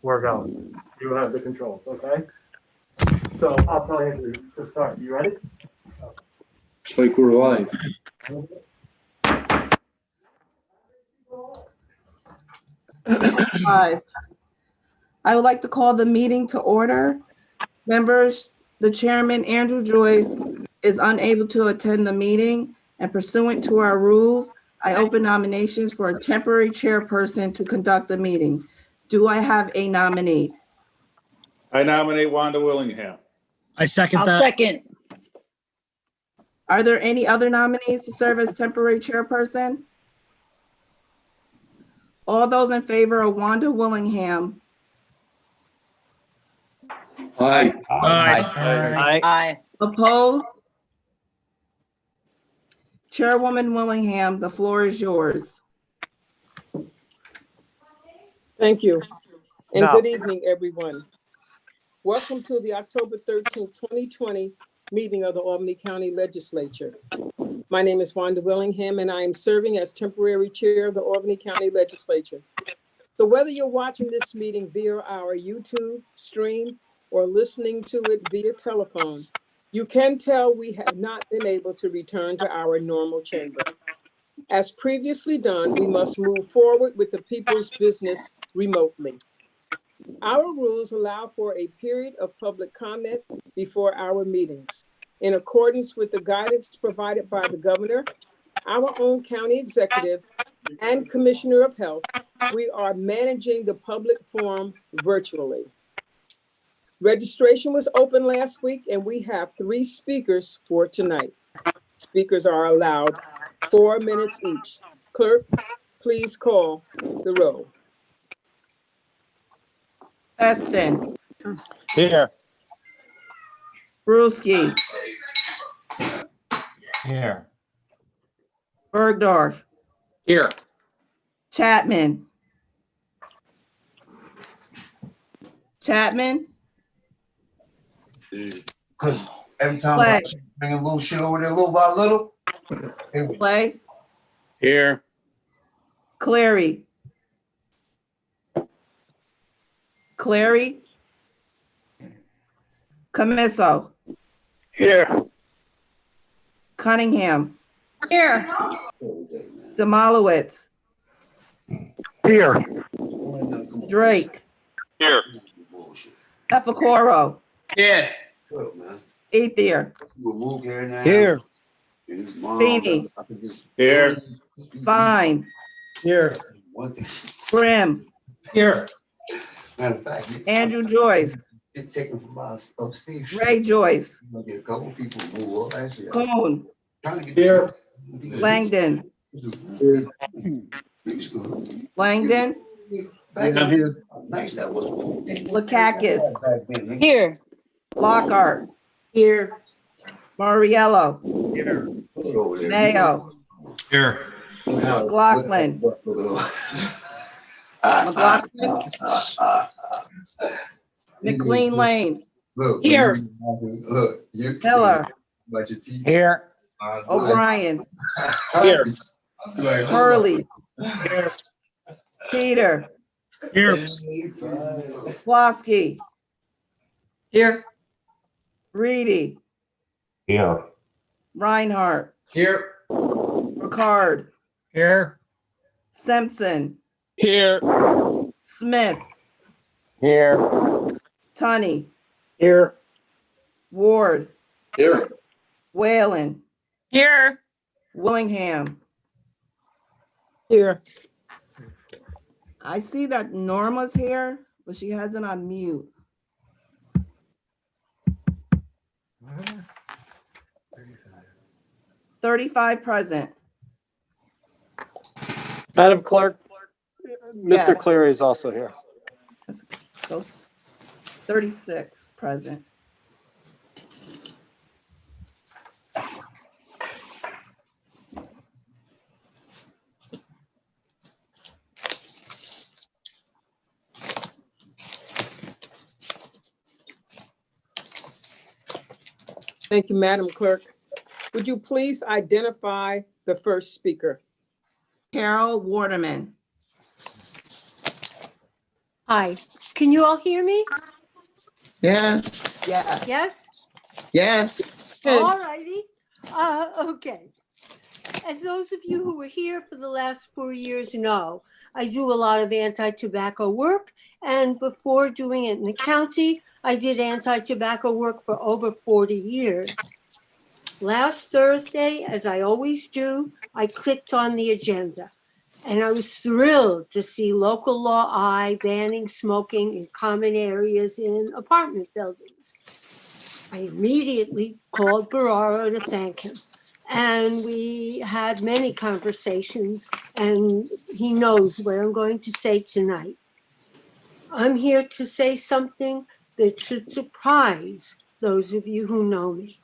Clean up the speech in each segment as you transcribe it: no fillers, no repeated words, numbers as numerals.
we're going. You have the controls, okay? So I'll tell Andrew to start. You ready? It's like we're live. Five. I would like to call the meeting to order. Members, the chairman, Andrew Joyce, is unable to attend the meeting, and pursuant to our rules, I open nominations for a temporary chairperson to conduct the meeting. Do I have a nominee? I nominate Wanda Willingham. I second I'll that. second. Are there any other nominees to serve as temporary chairperson? All those in favor of Wanda Willingham, Aye. Aye. Aye. opposed? Chairwoman Willingham, the floor is yours. Thank you, and No. good evening, everyone. Welcome to the October 13th, 2020 meeting of the Albany County Legislature. My name is Wanda Willingham, and I am serving as temporary chair of the Albany County Legislature. So whether you're watching this meeting via our YouTube stream or listening to it via telephone, you can tell we have not been able to return to our normal chamber. As previously done, we must move forward with the people's business remotely. Our rules allow for a period of public comment before our meetings. In accordance with the guidance provided by the governor, our own county executive, and commissioner of health, we are managing the public forum virtually. Registration was open last week, and we have 3 speakers for tonight. Speakers are allowed 4 minutes each. Clerk, please call the roll. Peston, Here. Brewski, Here. Bergdorf, Here. Chapman. Chapman, Because every time Play. I bring a little shit over there, little by little. Clay, Here. Clary. Clary. Camiso, Here. Cunningham, Here. Demolowitz, Here. Drake, Here. Efacoro, Here. Ethier, Here. Feeney, Here. Fine, Here. Grimm, Here. Matter of fact, Andrew Joyce, it taken from upstairs. Ray Joyce, You gonna get a couple people to move all that shit. Coon, Trying to get Here. Langdon, Langdon, I'm here. Nice that was. Lakakis, Here. Lockhart, Here. Moriello, Here. Mayo, Here. McLaughlin, McLaughlin, McLean Lane, Look, Here. Look, you Miller, about your teeth. Here. O'Brien, Here. Hurley, Peter, Here. Flosky, Here. Reedy, Yeah. Reinhardt, Here. Ricard, Here. Simpson, Here. Smith, Here. Tunney, Here. Ward, Here. Whalen, Here. Willingham. Here, I see that Norma's here, but she has it on mute. $35 present. Madam Clerk, Yes. Mr. Cleary is also here. So 36 present. thank you, Madam Clerk. Would you please identify the first speaker? Carol Waterman, Hi, can you all hear me? Yes. Yes. Yes? Yes. Good. All righty. Okay. As those of you who were here for the last 4 years know, I do a lot of anti-tobacco work, and before doing it in the county, I did anti-tobacco work for over 40 years. Last Thursday, as I always do, I clicked on the agenda, and I was thrilled to see local law I banning smoking in common areas in apartment buildings. I immediately called Bararo to thank him. And we had many conversations, and he knows what I'm going to say tonight. I'm here to say something that should surprise those of you who know me.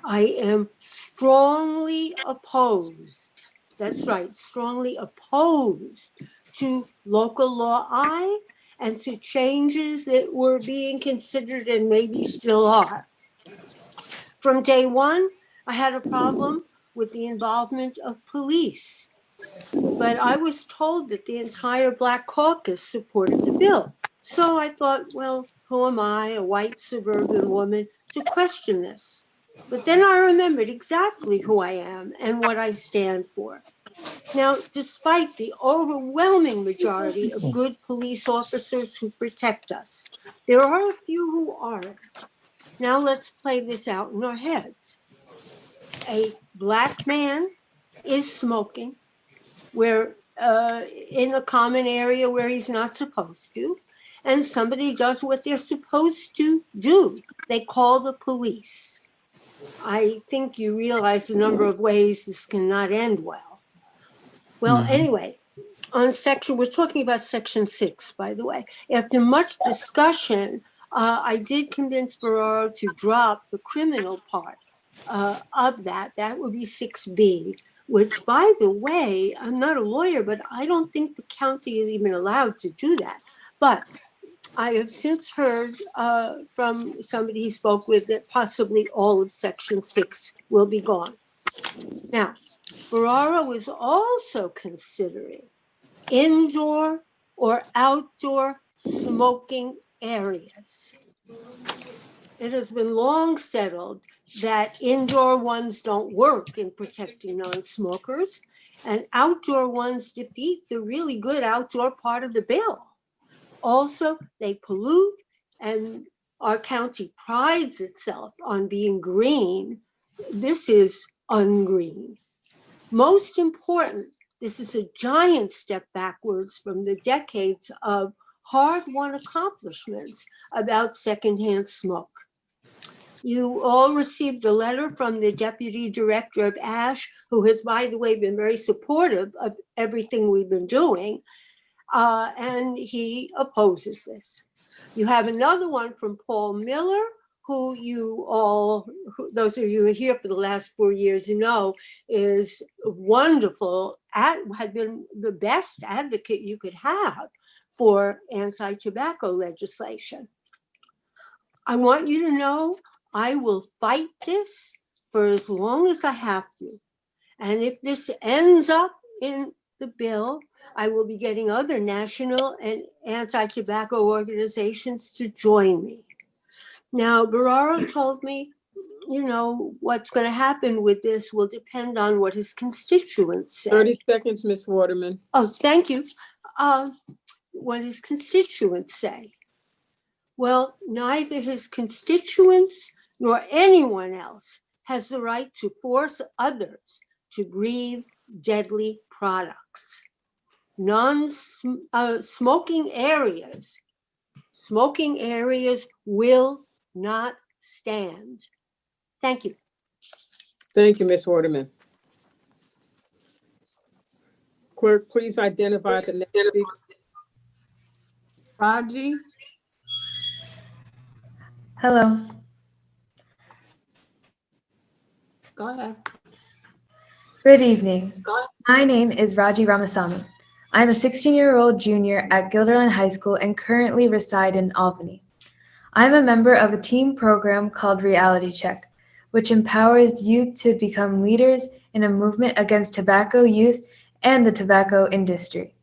I am strongly opposed, that's right, strongly opposed to local law I and to changes that were being considered and maybe still are. From day one, I had a problem with the involvement of police, but I was told that the entire Black Caucus supported the bill. So I thought, well, who am I, a white suburban woman, to question this? But then I remembered exactly who I am and what I stand for. Now, despite the overwhelming majority of good police officers who protect us, there are a few who aren't. Now let's play this out in our heads. A Black man is smoking where in a common area where he's not supposed to, and somebody does what they're supposed to do. They call the police. I think you realize the number of ways this cannot end well. Well, anyway, we're talking about Section 6, by the way. After much discussion, I did convince Bararo to drop the criminal part of that. That would be 6B, which, by the way, I'm not a lawyer, but I don't think the county is even allowed to do that. But I have since heard from somebody he spoke with that possibly all of Section 6 will be gone. Now, Bararo is also considering indoor or outdoor smoking areas. It has been long settled that indoor ones don't work in protecting non-smokers, and outdoor ones defeat the really good outdoor part of the bill. Also, they pollute, and our county prides itself on being green. This is ungreen. Most important, this is a giant step backwards from the decades of hard-won accomplishments about secondhand smoke. You all received a letter from the Deputy Director of ASH, who has, by the way, been very supportive of everything we've been doing, and he opposes this. You have another one from Paul Miller, who those of you who are here for the last 4 years know is wonderful, had been the best advocate you could have for anti-tobacco legislation. I want you to know I will fight this for as long as I have to. And if this ends up in the bill, I will be getting other national and anti-tobacco organizations to join me. Now, Bararo told me, what's going to happen with this will depend on what his constituents say. 30 seconds, Ms. Waterman. Oh, thank you. What his constituents say. Well, neither his constituents nor anyone else has the right to force others to breathe deadly products. Smoking areas will not stand. Thank you. Thank you, Ms. Waterman. Clerk, please identify the next speaker. Raji? Hello. Go ahead. Good evening. My name is Raji Ramasamy. I'm a 16-year-old junior at Guilderland High School and currently reside in Albany. I'm a member of a team program called Reality Check, which empowers youth to become leaders in a movement against tobacco use and the tobacco industry.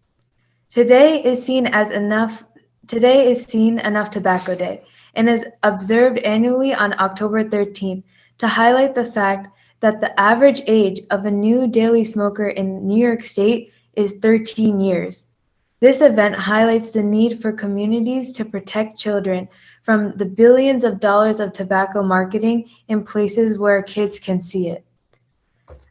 Today is seen enough Tobacco Day and is observed annually on October 13th to highlight the fact that the average age of a new daily smoker in New York State is 13 years. This event highlights the need for communities to protect children from the billions of dollars of tobacco marketing in places where kids can see it.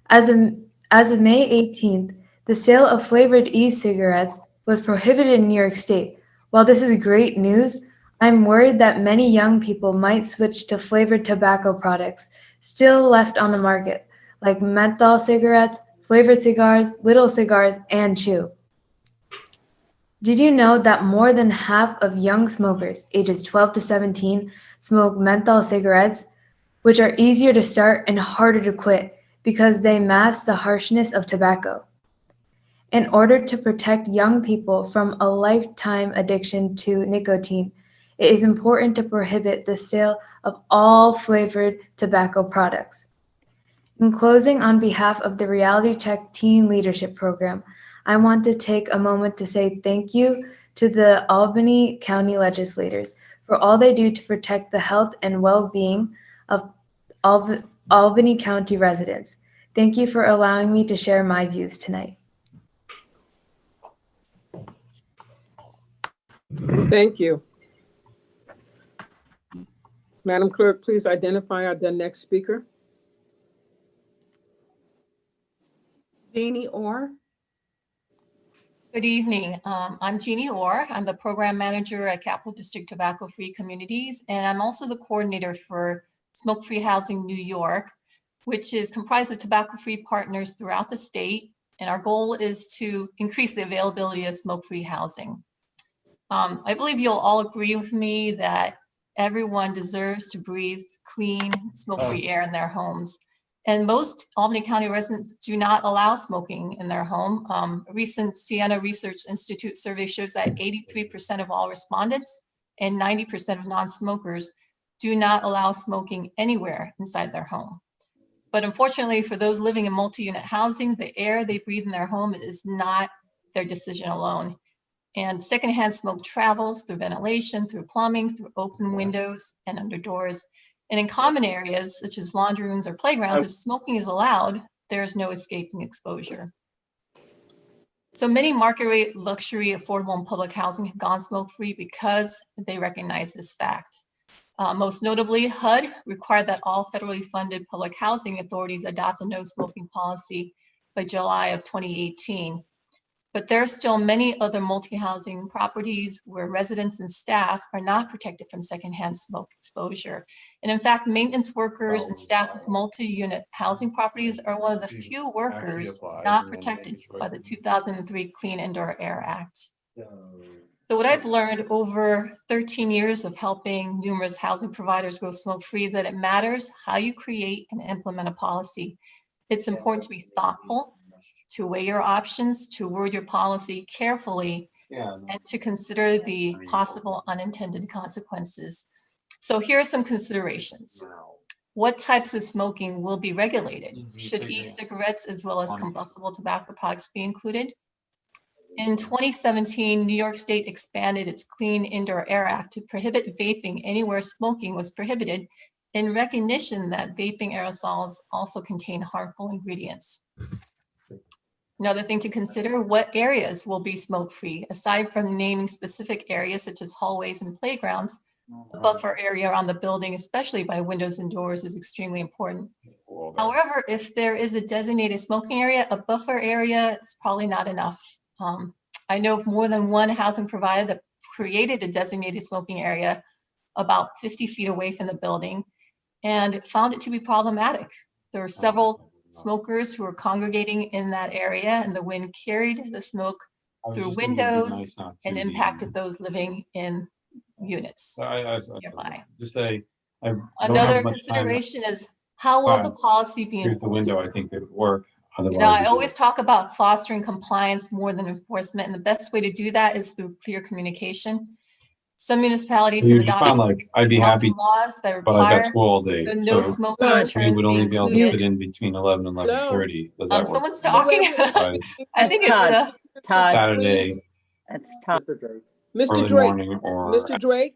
As of May 18th, the sale of flavored e-cigarettes was prohibited in New York State. While this is great news, I'm worried that many young people might switch to flavored tobacco products still left on the market, like menthol cigarettes, flavored cigars, little cigars, and chew. Did you know that more than half of young smokers ages 12 to 17 smoke menthol cigarettes, which are easier to start and harder to quit because they mask the harshness of tobacco? In order to protect young people from a lifetime addiction to nicotine, it is important to prohibit the sale of all flavored tobacco products. In closing, on behalf of the Reality Check Teen Leadership Program, I want to take a moment to say thank you to the Albany County legislators for all they do to protect the health and well-being of Albany County residents. Thank you for allowing me to share my views tonight. Thank you. Madam Clerk, please identify the next speaker. Jeannie Orr. Good evening. I'm Jeannie Orr. I'm the program manager at Capital District Tobacco Free Communities, and I'm also the coordinator for Smoke Free Housing New York, which is comprised of tobacco-free partners throughout the state. And our goal is to increase the availability of smoke-free housing. I believe you'll all agree with me that everyone deserves to breathe clean, smoke-free air in their homes. And most Albany County residents do not allow smoking in their home. A recent Siena Research Institute survey shows that 83% of all respondents and 90% of non-smokers do not allow smoking anywhere inside their home. But unfortunately, for those living in multi-unit housing, the air they breathe in their home is not their decision alone. And secondhand smoke travels through ventilation, through plumbing, through open windows and under doors. And in common areas, such as laundry rooms or playgrounds, if smoking is allowed, there's no escaping exposure. So many market rate, luxury, affordable, and public housing have gone smoke-free because they recognize this fact. Most notably, HUD required that all federally funded public housing authorities adopt a no smoking policy by July of 2018. But there are still many other multi-housing properties where residents and staff are not protected from secondhand smoke exposure. And in fact, maintenance workers and staff of multi-unit housing properties are one of the few workers not protected by the 2003 Clean Indoor Air Act. So what I've learned over 13 years of helping numerous housing providers go smoke-free is that it matters how you create and implement a policy. It's important to be thoughtful, to weigh your options, to word your policy carefully, and to consider the possible unintended consequences. So here are some considerations. What types of smoking will be regulated? Should e-cigarettes as well as combustible tobacco products be included? In 2017, New York State expanded its Clean Indoor Air Act to prohibit vaping anywhere smoking was prohibited in recognition that vaping aerosols also contain harmful ingredients. Another thing to consider, what areas will be smoke-free? Aside from naming specific areas such as hallways and playgrounds, a buffer area around the building, especially by windows and doors, is extremely important. However, if there is a designated smoking area, a buffer area is probably not enough. I know of more than one housing provider that created a designated smoking area about 50 feet away from the building and found it to be problematic. There were several smokers who were congregating in that area, and the wind carried the smoke through windows and impacted those living in units nearby. Another consideration is, how will the policy be enforced? The window, I think it would work. I always talk about fostering compliance more than enforcement, and the best way to do that is through clear communication. Some municipalities have adopted I'd be happy, laws that but I've require got school all day. the no So smoking we returns would only be be able to included. fit in between 11 and 11:30. Does that work? Someone's talking. Guys, I think it's Todd, Saturday. That's Tom. Mr. Drake. Mr. Early Drake, morning or Mr. Drake,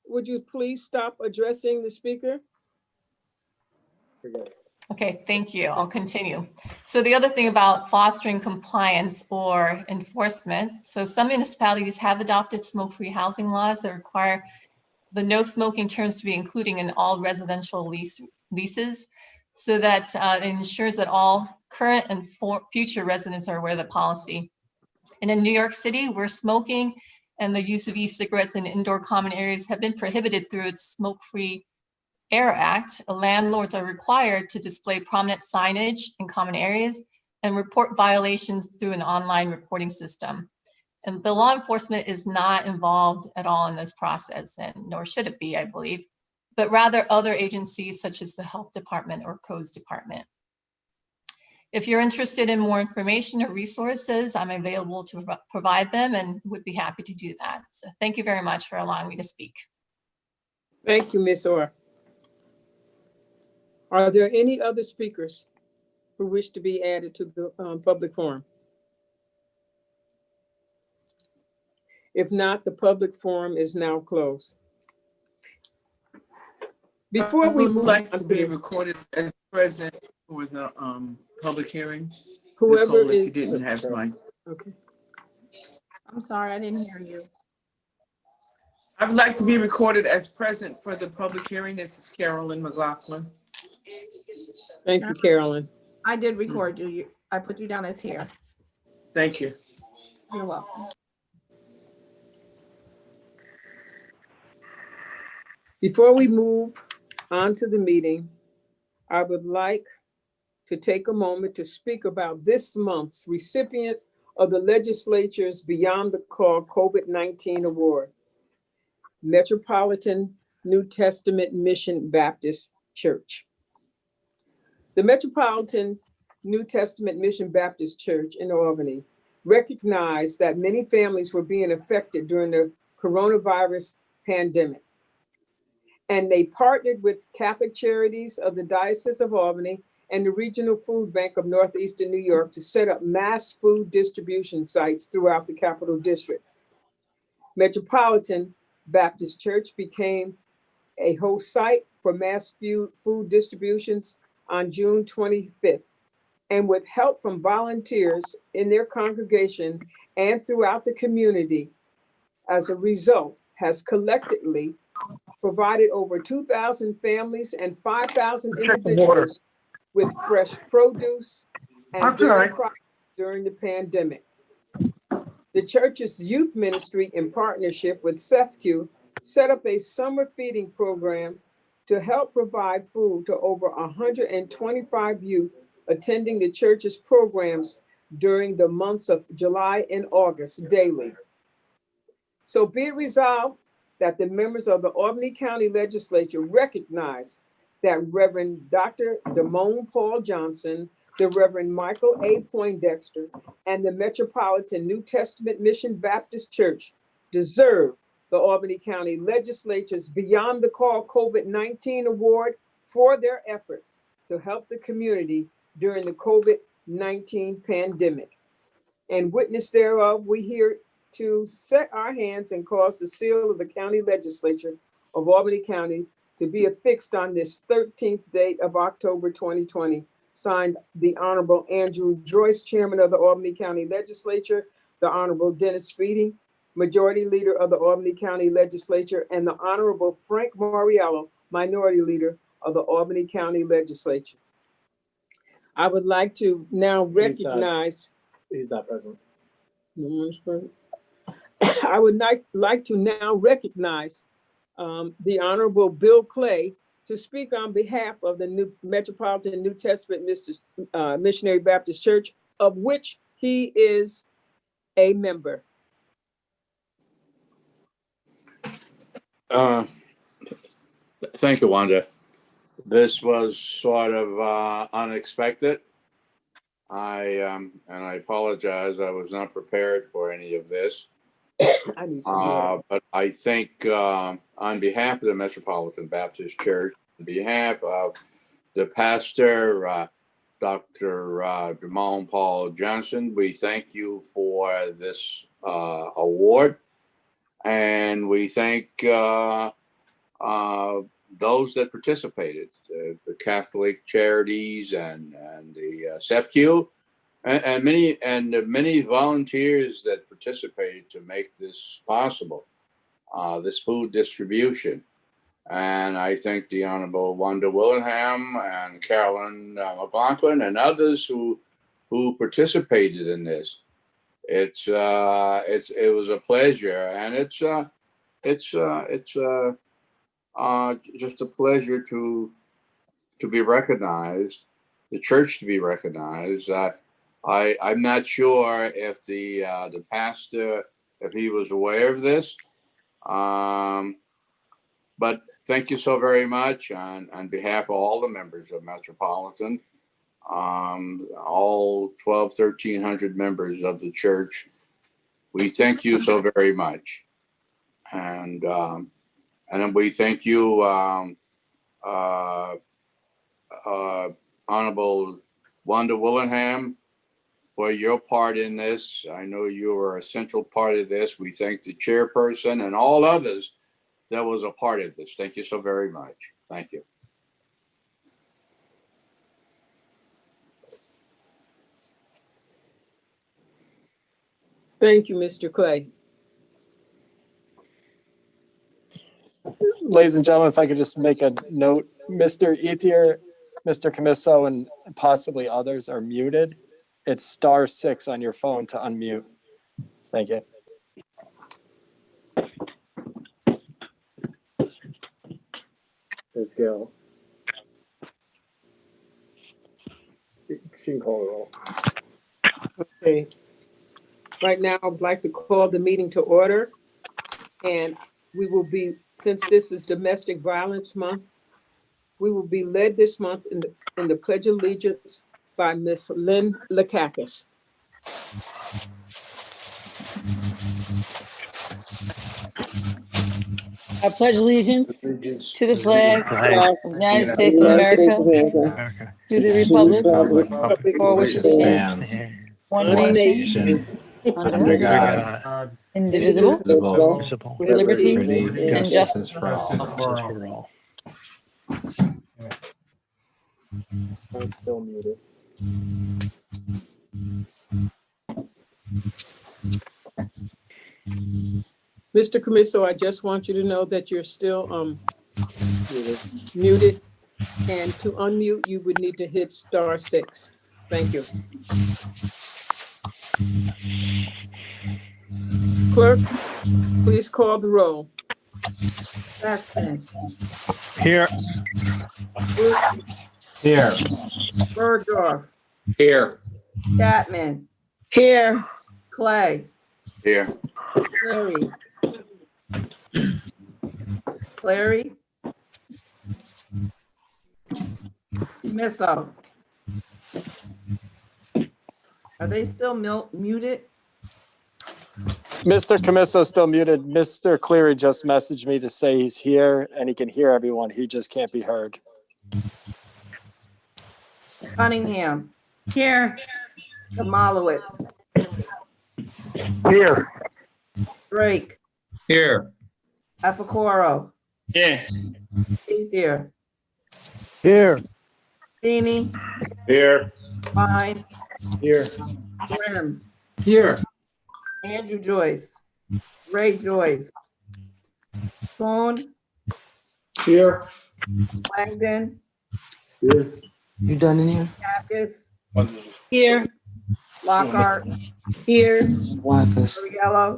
would you please stop addressing the speaker? Forget it. Okay, thank you. I'll continue. So the other thing about fostering compliance or enforcement, so some municipalities have adopted smoke-free housing laws that require the no smoking terms to be included in all residential leases, so that it ensures that all current and future residents are aware of the policy. And in New York City, where smoking and the use of e-cigarettes in indoor common areas have been prohibited through its Smoke-Free Air Act, landlords are required to display prominent signage in common areas and report violations through an online reporting system. And the law enforcement is not involved at all in this process, and nor should it be, I believe, but rather other agencies such as the health department or codes department. If you're interested in more information or resources, I'm available to provide them and would be happy to do that. So thank you very much for allowing me to speak. Thank you, Ms. Orr. Are there any other speakers who wish to be added to the public forum? If not, the public forum is now closed. Before we would move like on to be recorded as present for the public hearing. whoever Nicole, if is. you didn't have my. Okay. I'm sorry, I didn't hear you. I would like to be recorded as present for the public hearing. This is Carolyn McLaughlin. Thank you, Carolyn. I did record you. I put you down as here. Thank you. You're welcome. Before we move on to the meeting, I would like to take a moment to speak about this month's recipient of the Legislature's Beyond the Call COVID-19 Award, Metropolitan New Testament Mission Baptist Church. The Metropolitan New Testament Mission Baptist Church in Albany recognized that many families were being affected during the coronavirus pandemic. And they partnered with Catholic Charities of the Diocese of Albany and the Regional Food Bank of Northeastern New York to set up mass food distribution sites throughout the Capital District. Metropolitan Baptist Church became a host site for mass food distributions on June 25th. And with help from volunteers in their congregation and throughout the community, as a result, has collectively provided over 2,000 families and 5,000 individuals with fresh produce and dairy products during the pandemic. The church's youth ministry, in partnership with SEFCU, set up a summer feeding program to help provide food to over 125 youth attending the church's programs during the months of July and August daily. So be it resolved that the members of the Albany County Legislature recognize that Reverend Dr. Damone Paul Johnson, the Reverend Michael A. Poindexter, and the Metropolitan New Testament Mission Baptist Church deserve the Albany County Legislature's Beyond the Call COVID-19 Award for their efforts to help the community during the COVID-19 pandemic. And witness thereof, we here to set our hands and cause the seal of the county legislature of Albany County to be affixed on this 13th date of October 2020. Signed, the Honorable Andrew Joyce, Chairman of the Albany County Legislature, the Honorable Dennis Feedy, Majority Leader of the Albany County Legislature, and the Honorable Frank Mariello, Minority Leader of the Albany County Legislature. I would like to now recognize. He's not present. No one's present. I would like to now recognize the Honorable Bill Clay to speak on behalf of the new Metropolitan New Testament Missionary Baptist Church, of which he is a member. Thank you, Wanda. This was sort of unexpected. And I apologize. I was not prepared for any of this. But I think on behalf of the Metropolitan Baptist Church, on behalf of the pastor, Dr. Damone Paul Johnson, we thank you for this award. And we thank those that participated, the Catholic Charities and the SEPQ, and many volunteers that participated to make this possible, this food distribution. And I thank the Honorable Wanda Willingham and Carolyn McLaughlin and others who participated in this. It was a pleasure, and it's just a pleasure to be recognized, the church to be recognized. I'm not sure if the pastor, if he was aware of this, but thank you so very much on behalf of all the members of Metropolitan, all 1,300 members of the church. We thank you so very much. And then we thank you, Honorable Wanda Willingham, for your part in this. I know you were a central part of this. We thank the chairperson and all others that was a part of this. Thank you so very much. Thank you. Thank you, Mr. Clay. Ladies and gentlemen, if I could just make a note, Mr. Ethier, Mr. Camiso, and possibly others are muted. It's *6 on your phone to unmute. Thank you. There's Gail. She can call the roll. Okay. Right now, I'd like to call the meeting to order. And we will be, since this is Domestic Violence Month, we will be led this month in the Pledge of Allegiance by Ms. Lynn Lakakis. I pledge allegiance to the flag of the United States of America, to the republic for which it stands, one nation, under God, indivisible, with liberty and justice for all. I'm still muted. Mr. Camiso, I just want you to know that you're still muted. And to unmute, you would need to hit *6. Thank you. Clerk, please call the roll. Jackson. Here. Here. Here. Bergdorf. Here. Chapman. Here. Clay. Here. Clary. Clary. Misso. Are they still muted? Mr. Camiso still muted. Mr. Cleary just messaged me to say he's here and he can hear everyone. He just can't be heard. Cunningham. Here. Kamalowitz. Here. Drake. Here. Afakoro. Yeah. Ethier. Here. Feeney. Here. Fine. Here. Grimm. Here. Andrew Joyce. Ray Joyce. Spoon. Here. Langdon. Here. You done in here? Kapkus. Here. Lockhart. Here. Waters. Yellow.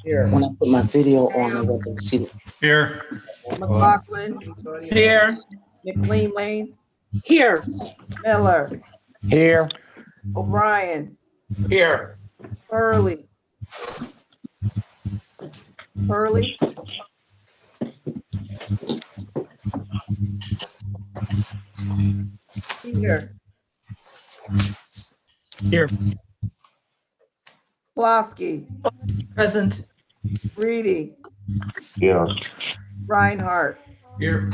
Here. When I put my video on, I want to see it. Here. McLaughlin. Here. McLean Lane. Here. Miller. Here. O'Brien. Here. Hurley. Hurley. Peter. Here. Plosky. Present. Reedy. Here. Reinhardt. Here.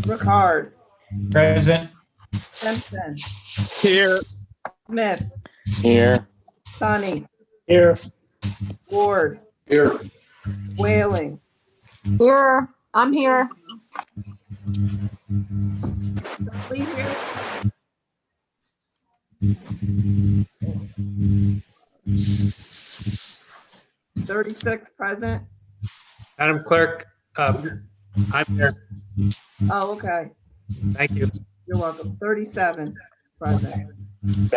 Ricard. Present. Simpson. Here. Smith. Here. Sonny. Here. Ward, Here. Whaling, Here, I'm here. Lee here. Thirty-six present. Madam Clerk, I'm here. Oh, okay. Thank you. You're welcome. 37 present.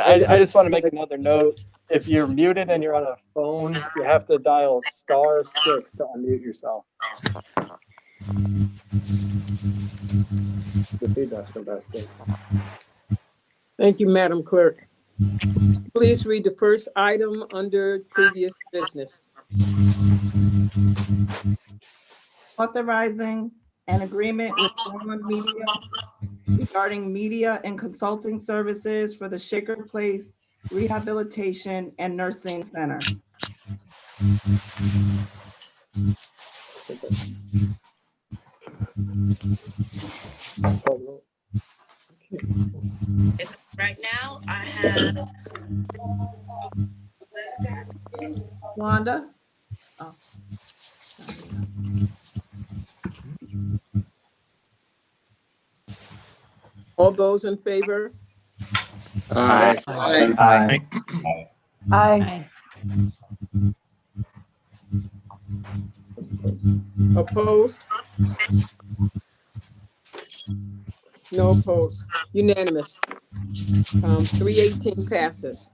I just want to make another note. If you're muted and you're on a phone, you have to dial *6 to unmute yourself. The feedback's fantastic. Thank you, Madam Clerk. Please read the first item under previous business. Authorizing an agreement with Dawn Media regarding media and consulting services for the Shaker Place Rehabilitation and Nursing Center. Right now, I have Wanda? Oh. All those in favor? Aye. Aye. Aye. Opposed? No opposed. Unanimous. 318 passes.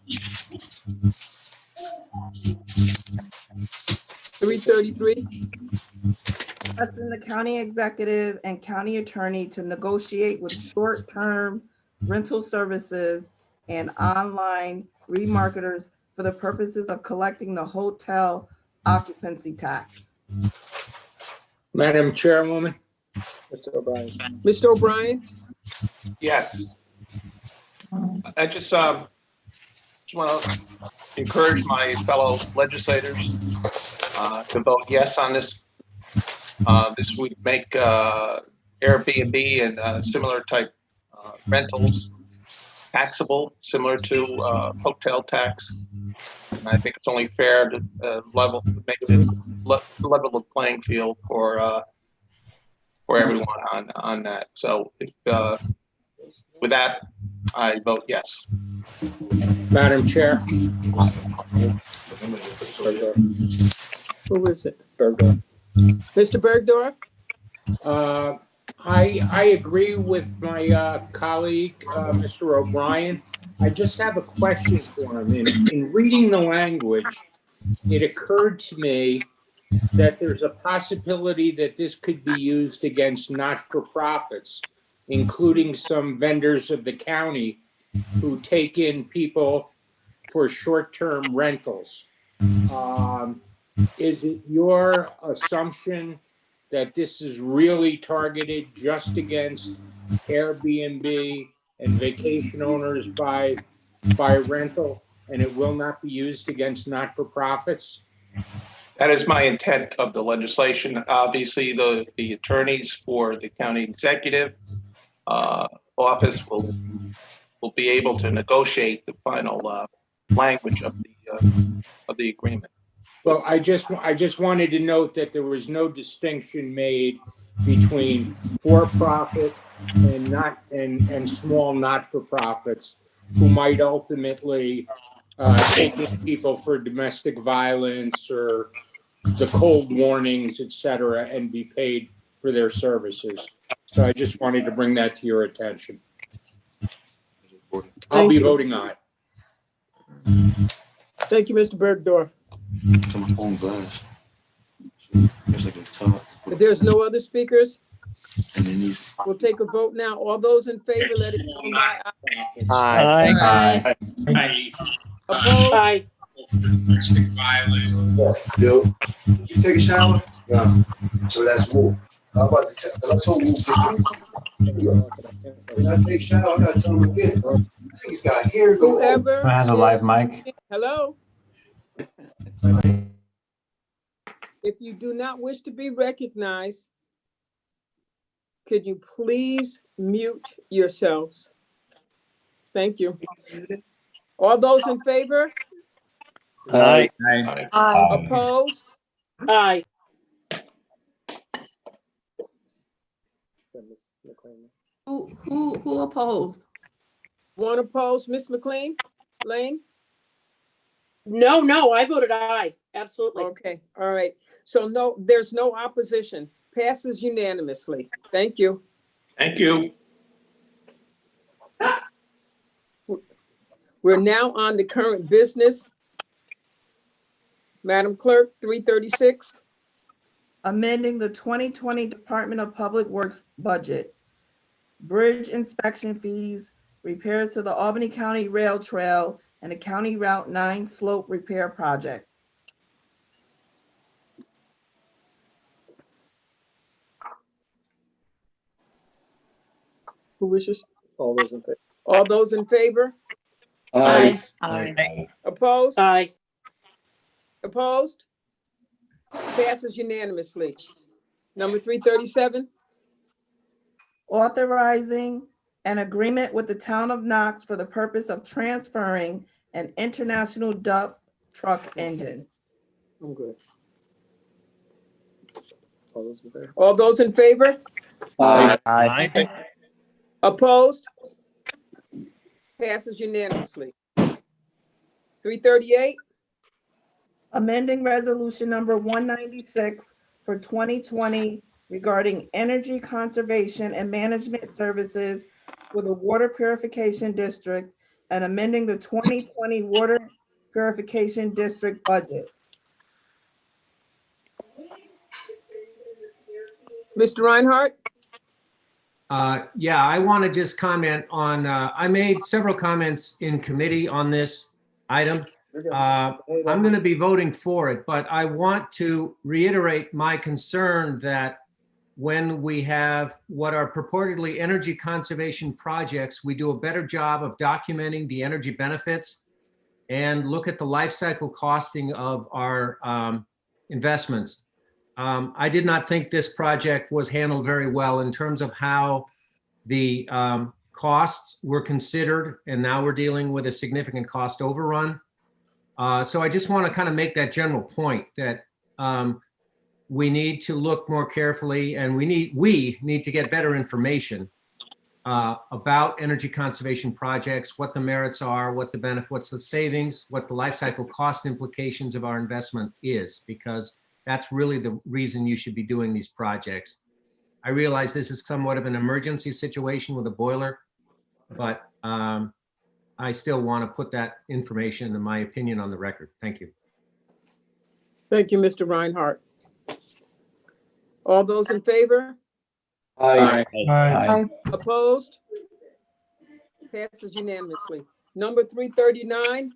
333. Requesting the county executive and county attorney to negotiate with short-term rental services and online remarketers for the purposes of collecting the hotel occupancy tax. Madam Chairwoman? Mr. O'Brien. Mr. O'Brien? Yes. I just want to encourage my fellow legislators to vote yes on this. This would make Airbnb and similar type rentals taxable, similar to hotel tax. And I think it's only fair to make it level the playing field for everyone on that. So if with that, I vote yes. Madam Chair? Who is it? Bergdorf. Mr. Bergdorf? I agree with my colleague, Mr. O'Brien. I just have a question for him. In reading the language, it occurred to me that there's a possibility that this could be used against not-for-profits, including some vendors of the county who take in people for short-term rentals. Is it your assumption that this is really targeted just against Airbnb and vacation owners by rental, and it will not be used against not-for-profits? That is my intent of the legislation. Obviously, the attorneys for the county executive office will be able to negotiate the final language of the agreement. Well, I just wanted to note that there was no distinction made between for-profit and small not-for-profits who might ultimately take in people for domestic violence or the cold warnings, et cetera, and be paid for their services. So I just wanted to bring that to your attention. I'll be voting aye. Thank you, Mr. Bergdorf. If there's no other speakers, we'll take a vote now. All those in favor, let it be known by aye. Aye. Aye. Opposed? Aye. Yo, you take a shower? Yeah. So that's Wolf. How about the let's hope when I take a shower, I gotta tell him again. He's got hair. Whoever has a live mic. Hello? If you do not wish to be recognized, could you please mute yourselves? Thank you. All those in favor? Aye. Opposed? Aye. Who opposed? One opposed. Ms. McLean? Lane? No, I voted aye. Absolutely. Okay, all right. So no, there's no opposition. Passes unanimously. Thank you. Thank you. We're now on to current business. Madam Clerk, 336. Amending the 2020 Department of Public Works budget. Bridge inspection fees, repairs to the Albany County Rail Trail, and the County Route 9 slope repair project. Who wishes? All those in favor? All those in favor? Aye. Opposed? Aye. Opposed? Passes unanimously. Number 337. Authorizing an agreement with the town of Knox for the purpose of transferring an international dump truck engine. I'm good. All those in favor? Aye. Opposed? Passes unanimously. 338. Amending resolution number 196 for 2020 regarding energy conservation and management services for the water purification district and amending the 2020 water purification district budget. Mr. Reinhardt? Yeah, I want to just comment on, I made several comments in committee on this item. I'm going to be voting for it, but I want to reiterate my concern that when we have what are purportedly energy conservation projects, we do a better job of documenting the energy benefits and look at the life cycle costing of our investments. I did not think this project was handled very well in terms of how the costs were considered, and now we're dealing with a significant cost overrun. So I just want to kind of make that general point that we need to look more carefully, and we need to get better information about energy conservation projects, what the merits are, what the benefit, what's the savings, what the life cycle cost implications of our investment is, because that's really the reason you should be doing these projects. I realize this is somewhat of an emergency situation with a boiler, but I still want to put that information and my opinion on the record. Thank you. Thank you, Mr. Reinhardt. All those in favor? Aye. Opposed? Passes unanimously. Number 339.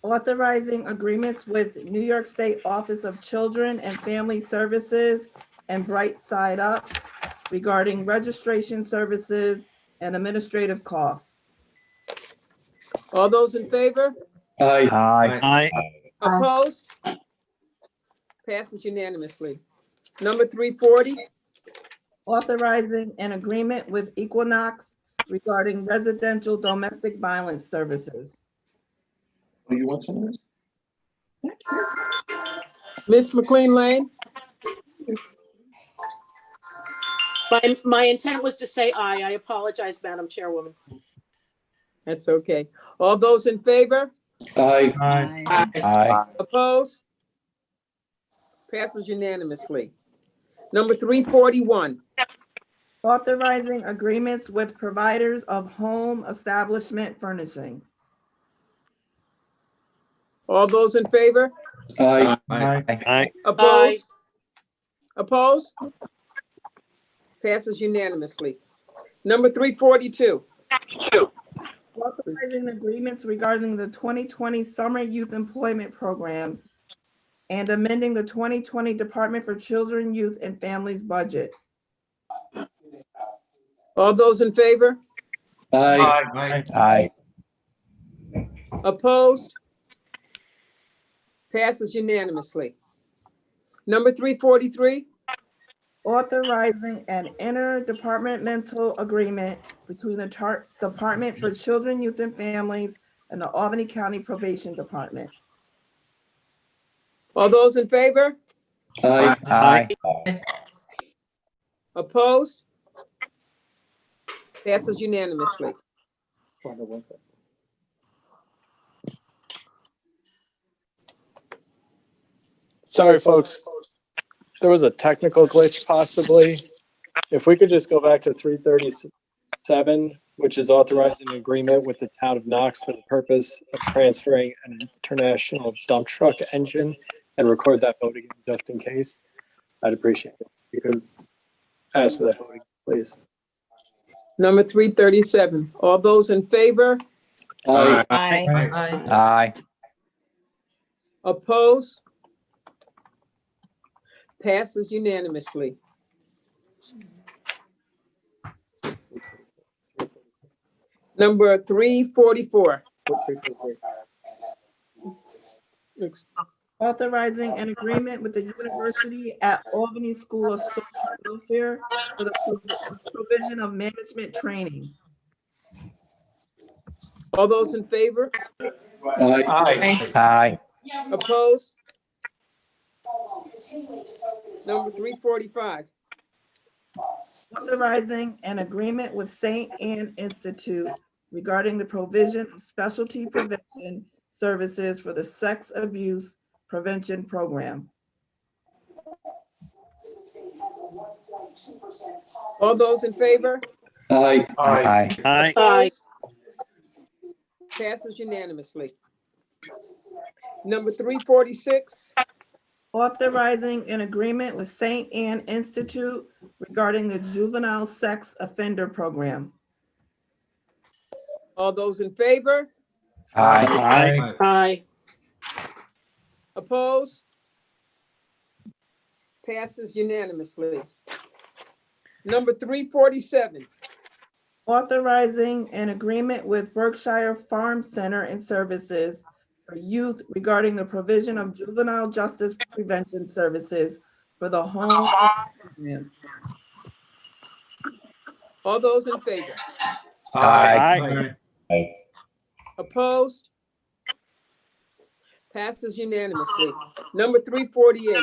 Authorizing agreements with New York State Office of Children and Family Services and Bright Side Up regarding registration services and administrative costs. All those in favor? Aye. Opposed? Passes unanimously. Number 340. Authorizing an agreement with Equinox regarding residential domestic violence services. Oh, you want some of this? Ms. McLean Lane? My intent was to say aye. I apologize, Madam Chairwoman. That's okay. All those in favor? Aye. Opposed? Passes unanimously. Number 341. Authorizing agreements with providers of home establishment furnishings. All those in favor? Aye. Opposed? Opposed? Passes unanimously. Number 342. Authorizing agreements regarding the 2020 Summer Youth Employment Program and amending the 2020 Department for Children, Youth, and Families budget. All those in favor? Aye. Opposed? Passes unanimously. Number 343. authorizing an interdepartmental agreement between the Department for Children, Youth, and Families and the Albany County Probation Department. All those in favor? Aye. Opposed? Passes unanimously. Sorry, folks. There was a technical glitch possibly. If we could just go back to 337, which is authorizing an agreement with the town of Knox for the purpose of transferring an international dump truck engine, and record that vote again just in case. I'd appreciate it. You could ask for that vote again, please. Number 337. All those in favor? Aye. Aye. Opposed? Passes unanimously. Number 344. Authorizing an agreement with the University at Albany School of Social Welfare for the provision of management training. All those in favor? Aye. Opposed? Number 345. Authorizing an agreement with St. Anne Institute regarding the provision of specialty prevention services for the sex abuse prevention program. All those in favor? Aye. Opposed? Passes unanimously. Number 346. Authorizing an agreement with St. Anne Institute regarding the juvenile sex offender program. All those in favor? Aye. Opposed? Passes unanimously. Number 347. Authorizing an agreement with Berkshire Farm Center and Services for youth regarding the provision of juvenile justice prevention services for the home program. All those in favor? Aye. Opposed? Passes unanimously. Number 348.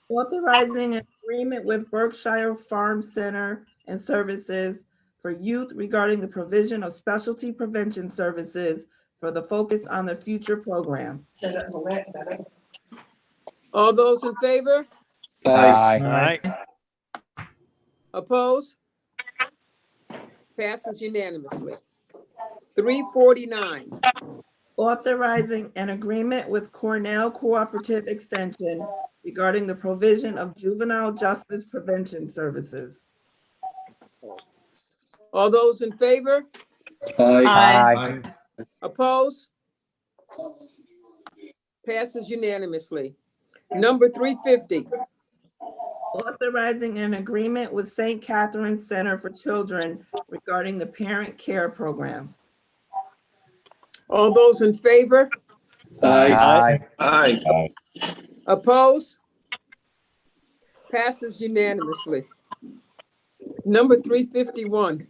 Authorizing an agreement with Berkshire Farm Center and Services for youth regarding the provision of specialty prevention services for the Focus on the Future program. All those in favor? Aye. Opposed? Passes unanimously. 349. Authorizing an agreement with Cornell Cooperative Extension regarding the provision of juvenile justice prevention services. All those in favor? Aye. Opposed? Passes unanimously. Number 350. Authorizing an agreement with St. Catherine's Center for Children regarding the Parent Care Program. All those in favor? Aye. Opposed? Passes unanimously. Number 351.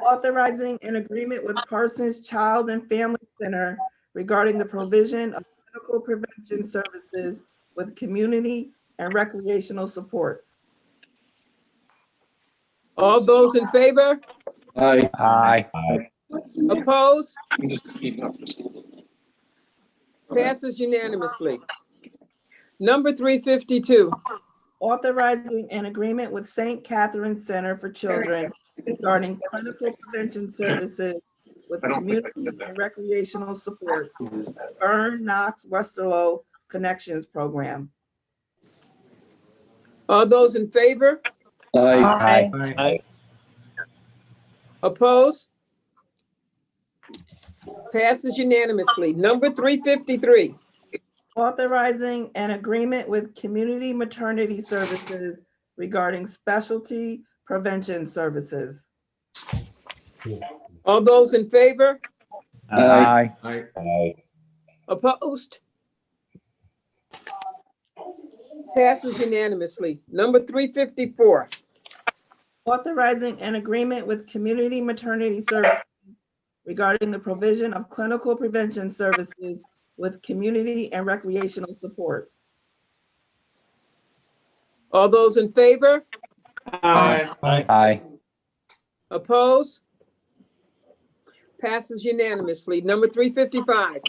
Authorizing an agreement with Parsons Child and Family Center regarding the provision of medical prevention services with community and recreational supports. All those in favor? Aye. Opposed? Passes unanimously. Number 352. Authorizing an agreement with St. Catherine's Center for Children regarding clinical prevention services with community and recreational support. Burn, Knox, Westerlo Connections Program. All those in favor? Aye. Opposed? Passes unanimously. Number 353. Authorizing an agreement with Community Maternity Services regarding specialty prevention services. All those in favor? Aye. Opposed? Passes unanimously. Number 354. Authorizing an agreement with Community Maternity Services regarding the provision of clinical prevention services with community and recreational supports. All those in favor? Aye. Oppose? Passes unanimously. Number 355.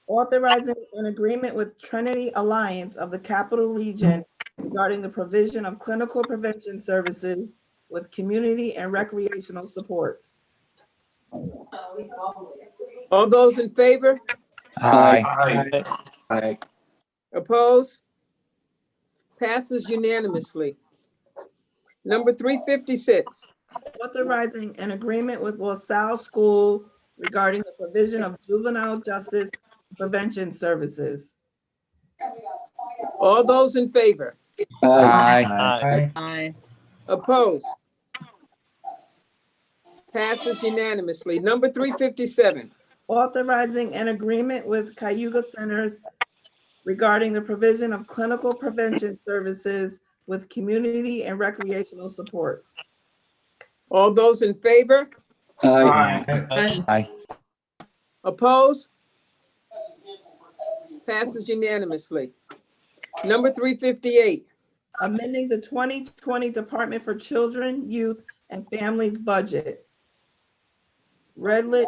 Authorizing an agreement with Trinity Alliance of the Capital Region regarding the provision of clinical prevention services with community and recreational supports. All those in favor? Aye. Oppose? Passes unanimously. Number 356. Authorizing an agreement with LaSalle School regarding the provision of juvenile justice prevention services. All those in favor? Aye. Oppose? Passes unanimously. Number 357. Authorizing an agreement with Cayuga Centers regarding the provision of clinical prevention services with community and recreational supports. All those in favor? Aye. Oppose? Passes unanimously. Number 358. Amending the 2020 Department for Children, Youth, and Families budget. Redlich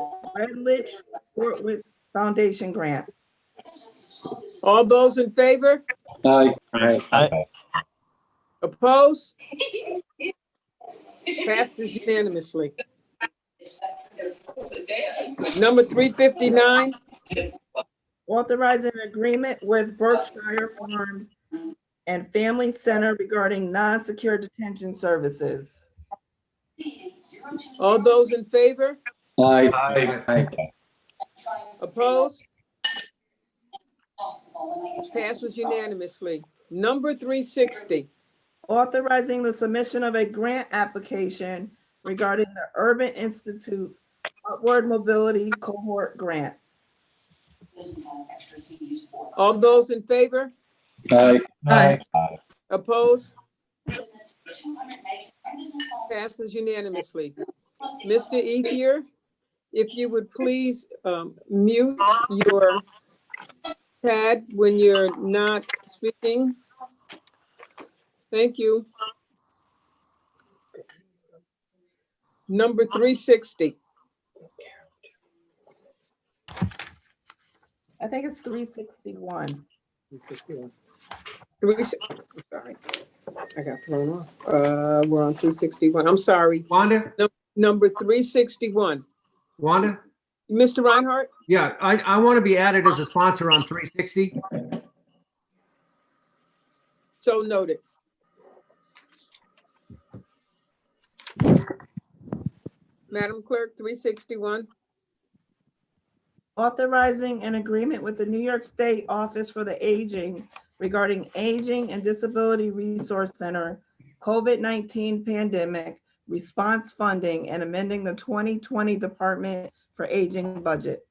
Portwitz Foundation grant. All those in favor? Aye. Oppose? Passes unanimously. Number 359. Authorizing an agreement with Berkshire Farms and Family Center regarding non-secure detention services. All those in favor? Aye. Oppose? Passes unanimously. Number 360. Authorizing the submission of a grant application regarding the Urban Institute's Upward Mobility Cohort Grant. All those in favor? Aye. Oppose? Passes unanimously. Mr. Ethier, if you would please mute your pad when you're not speaking. Thank you. Number 360. I think it's 361. 361. Sorry, I got thrown off. We're on 361. I'm sorry. Wanda? Number 361. Wanda? Mr. Reinhardt? Yeah, I want to be added as a sponsor on 360. So noted. Madam Clerk, 361. Authorizing an agreement with the New York State Office for the Aging regarding Aging and Disability Resource Center, COVID-19 pandemic response funding, and amending the 2020 Department for Aging budget.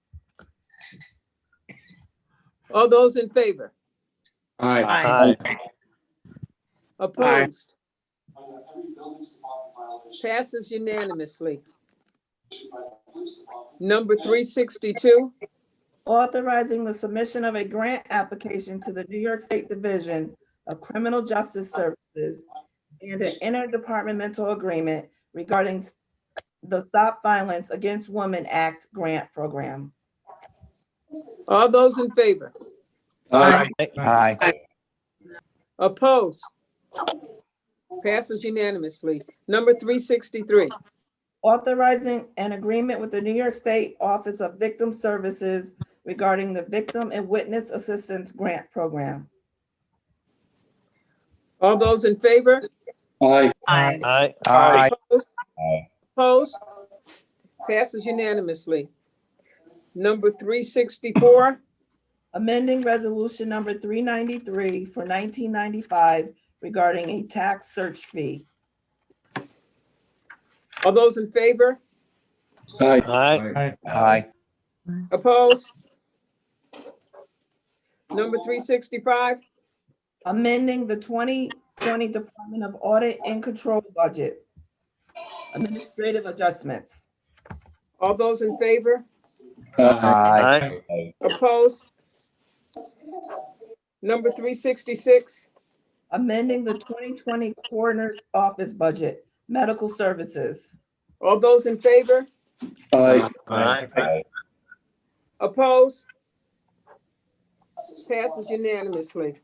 All those in favor? Aye. Opposed? Passes unanimously. Number 362. Authorizing the submission of a grant application to the New York State Division of Criminal Justice Services and an interdepartmental agreement regarding the Stop Violence Against Women Act grant program. All those in favor? Aye. Opposed? Passes unanimously. Number 363. Authorizing an agreement with the New York State Office of Victim Services regarding the Victim and Witness Assistance Grant Program. All those in favor? Aye. Opposed? Opposed? Passes unanimously. Number 364. Amending resolution number 393 for 1995 regarding a tax search fee. All those in favor? Aye. Opposed? Number 365. amending the 2020 Department of Audit and Control budget. Administrative adjustments. All those in favor? Aye. Opposed? Number 366, Amending the 2020 Coroner's Office budget, medical services. all those in favor? Aye. Opposed? Passes unanimously.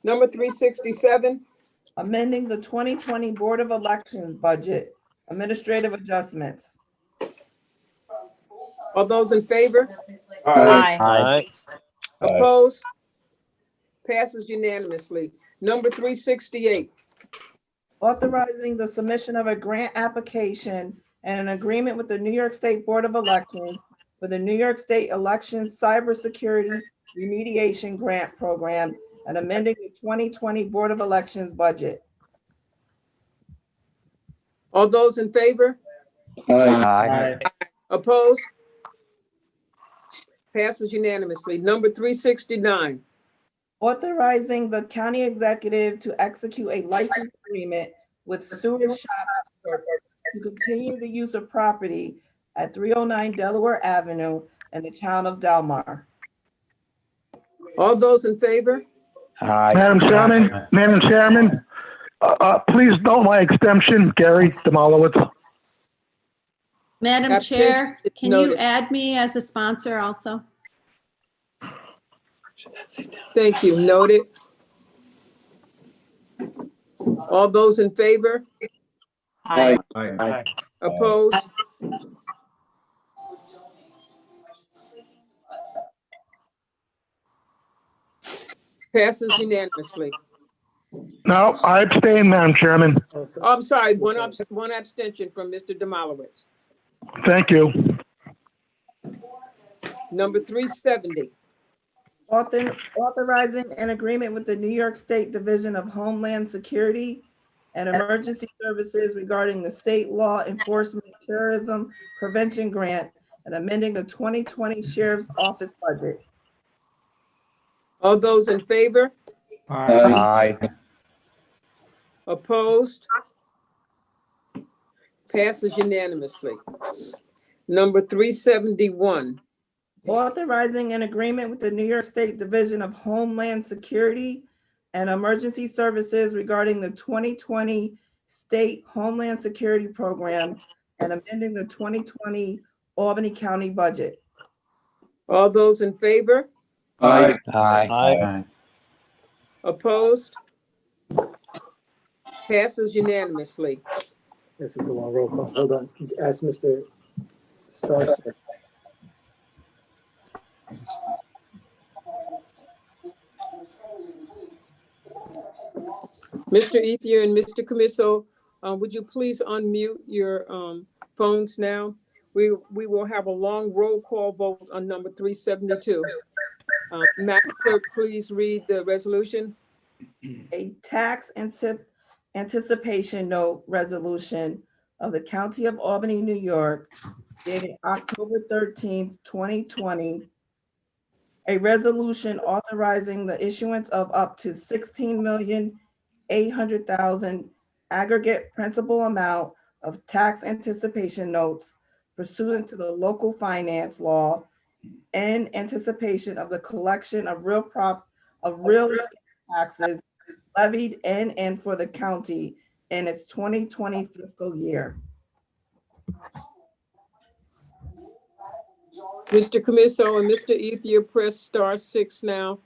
Number 367, Amending the 2020 Board of Elections budget, administrative adjustments. all those in favor? Aye. Opposed? Passes unanimously. Number 368, Authorizing the submission of a grant application and an agreement with the New York State Board of Elections for the New York State Elections Cybersecurity Remediation Grant Program and amending the 2020 Board of Elections budget. all those in favor? Aye. Opposed? Passes unanimously. Number 369, Authorizing the county executive to execute a license agreement with Sewer Shops Corp. to continue the use of property at 309 Delaware Avenue in the town of Delmar. all those in favor? Madam Chairman, please note my extension, Gary Demolowitz. Madam Abstention Chair, is can you noted. add me as a sponsor also? Thank you. Noted. All those in favor? Aye. Opposed? Passes unanimously. No, I abstain, Madam Chairman. Oh, I'm sorry, one abstention from Mr. Demolowitz. Thank you. Number 370, Authorizing an agreement with the New York State Division of Homeland Security and Emergency Services regarding the State Law Enforcement Terrorism Prevention Grant and amending the 2020 Sheriff's Office budget. all those in favor? Aye. Opposed? Passes unanimously. Number 371, Authorizing an agreement with the New York State Division of Homeland Security and Emergency Services regarding the 2020 State Homeland Security Program and amending the 2020 Albany County budget. all those in favor? Aye. Opposed? Passes unanimously. This is the long roll call. Hold on. Ask Mr. Starr. Mr. Ethier and Mr. Camiso, would you please unmute your phones now? We will have a long roll call vote on number 372. Madam Clerk, please read the resolution. A tax anticipation note resolution of the County of Albany, New York, dated October 13th, 2020. A resolution authorizing the issuance of up to $16,800,000 aggregate principal amount of tax anticipation notes pursuant to the local finance law in anticipation of the collection of real estate taxes levied in and for the county in its 2020 fiscal year. Mr. Camiso and Mr. Ethier, press *6 now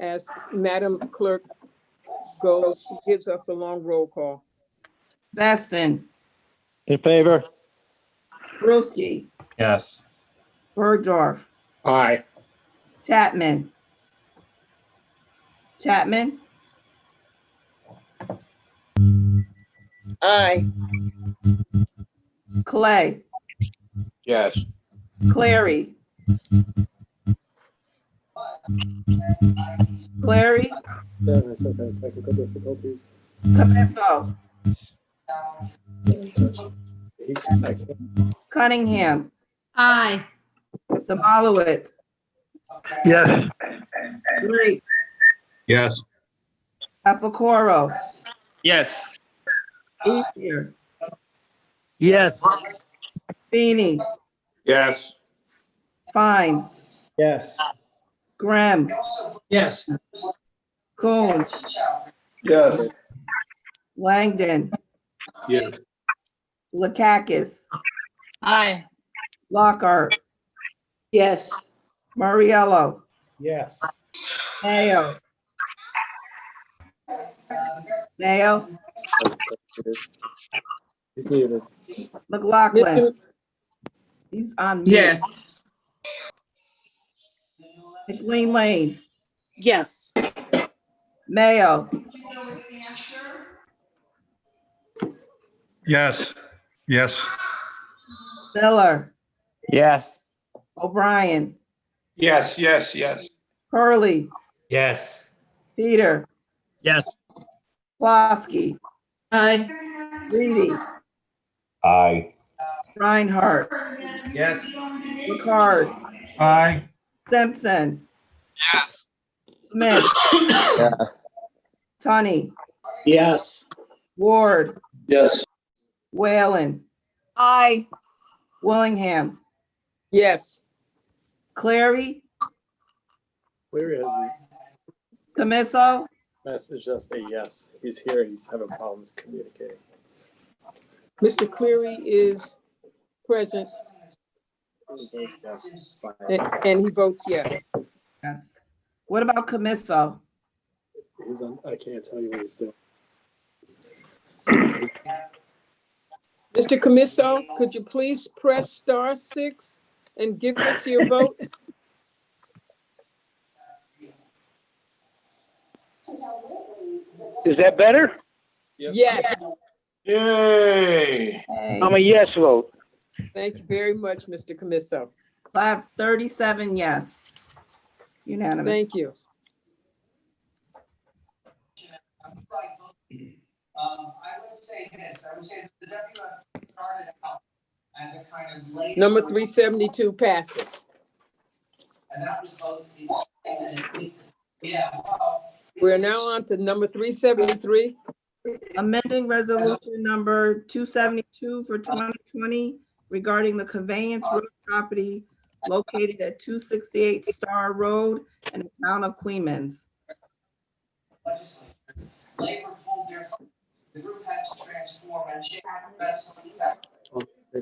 as Madam Clerk gives us the long roll call. Baston, In favor? Brewski, Yes. Bergdorf, Aye. Chapman, Aye. Clay, Yes. Clary, That's okay. Technical difficulties. Camiso, Cunningham, Aye. Demolowitz, Yes. Drake, Yes. Alfacoro, Yes. Ethier, Yes. Feeny, Yes. Fine, Yes. Graham, Yes. Coon, Yes. Langdon, Yes. Lakakis, Aye. Lockhart, Yes. Mariello, Yes. Mayo, Mayo, He's muted. McLaughlin. Mr. He's on mute. Yes. McLean Lane, Yes. Mayo, Yes. Yes. Miller, Yes. O'Brien, Yes, yes, yes. Hurley, Yes. Peter, Yes. Plosky, Aye. Reedy, Aye. Reinhardt, Yes. Ricard, Aye. Simpson, Yes. Smith, Yes. Tunney, Yes. Ward, Yes. Whalen, Aye. Willingham, Yes. Clary, Cleary has Camiso, messaged us a yes. He's here. He's having problems communicating. Mr. Cleary is present Yes. and he votes yes. yes. What about Camiso? He's on, I can't tell you what he's doing. Mr. Camiso, could you please press *6 and give us your vote? Is that better? Yes. Yay. I'm a yes vote. Thank you very much, Mr. Camiso. I have 37 yes. Unanimous. Thank you. I would say this, I would say the WF started out as a kind of late. Number 372 passes. And that was both the, yeah, well. We're now on to number 373. Amending resolution number 272 for 2020 regarding the conveyance road property located at 268 Star Road in the town of Queens. Labor pulled their, the group had to transform and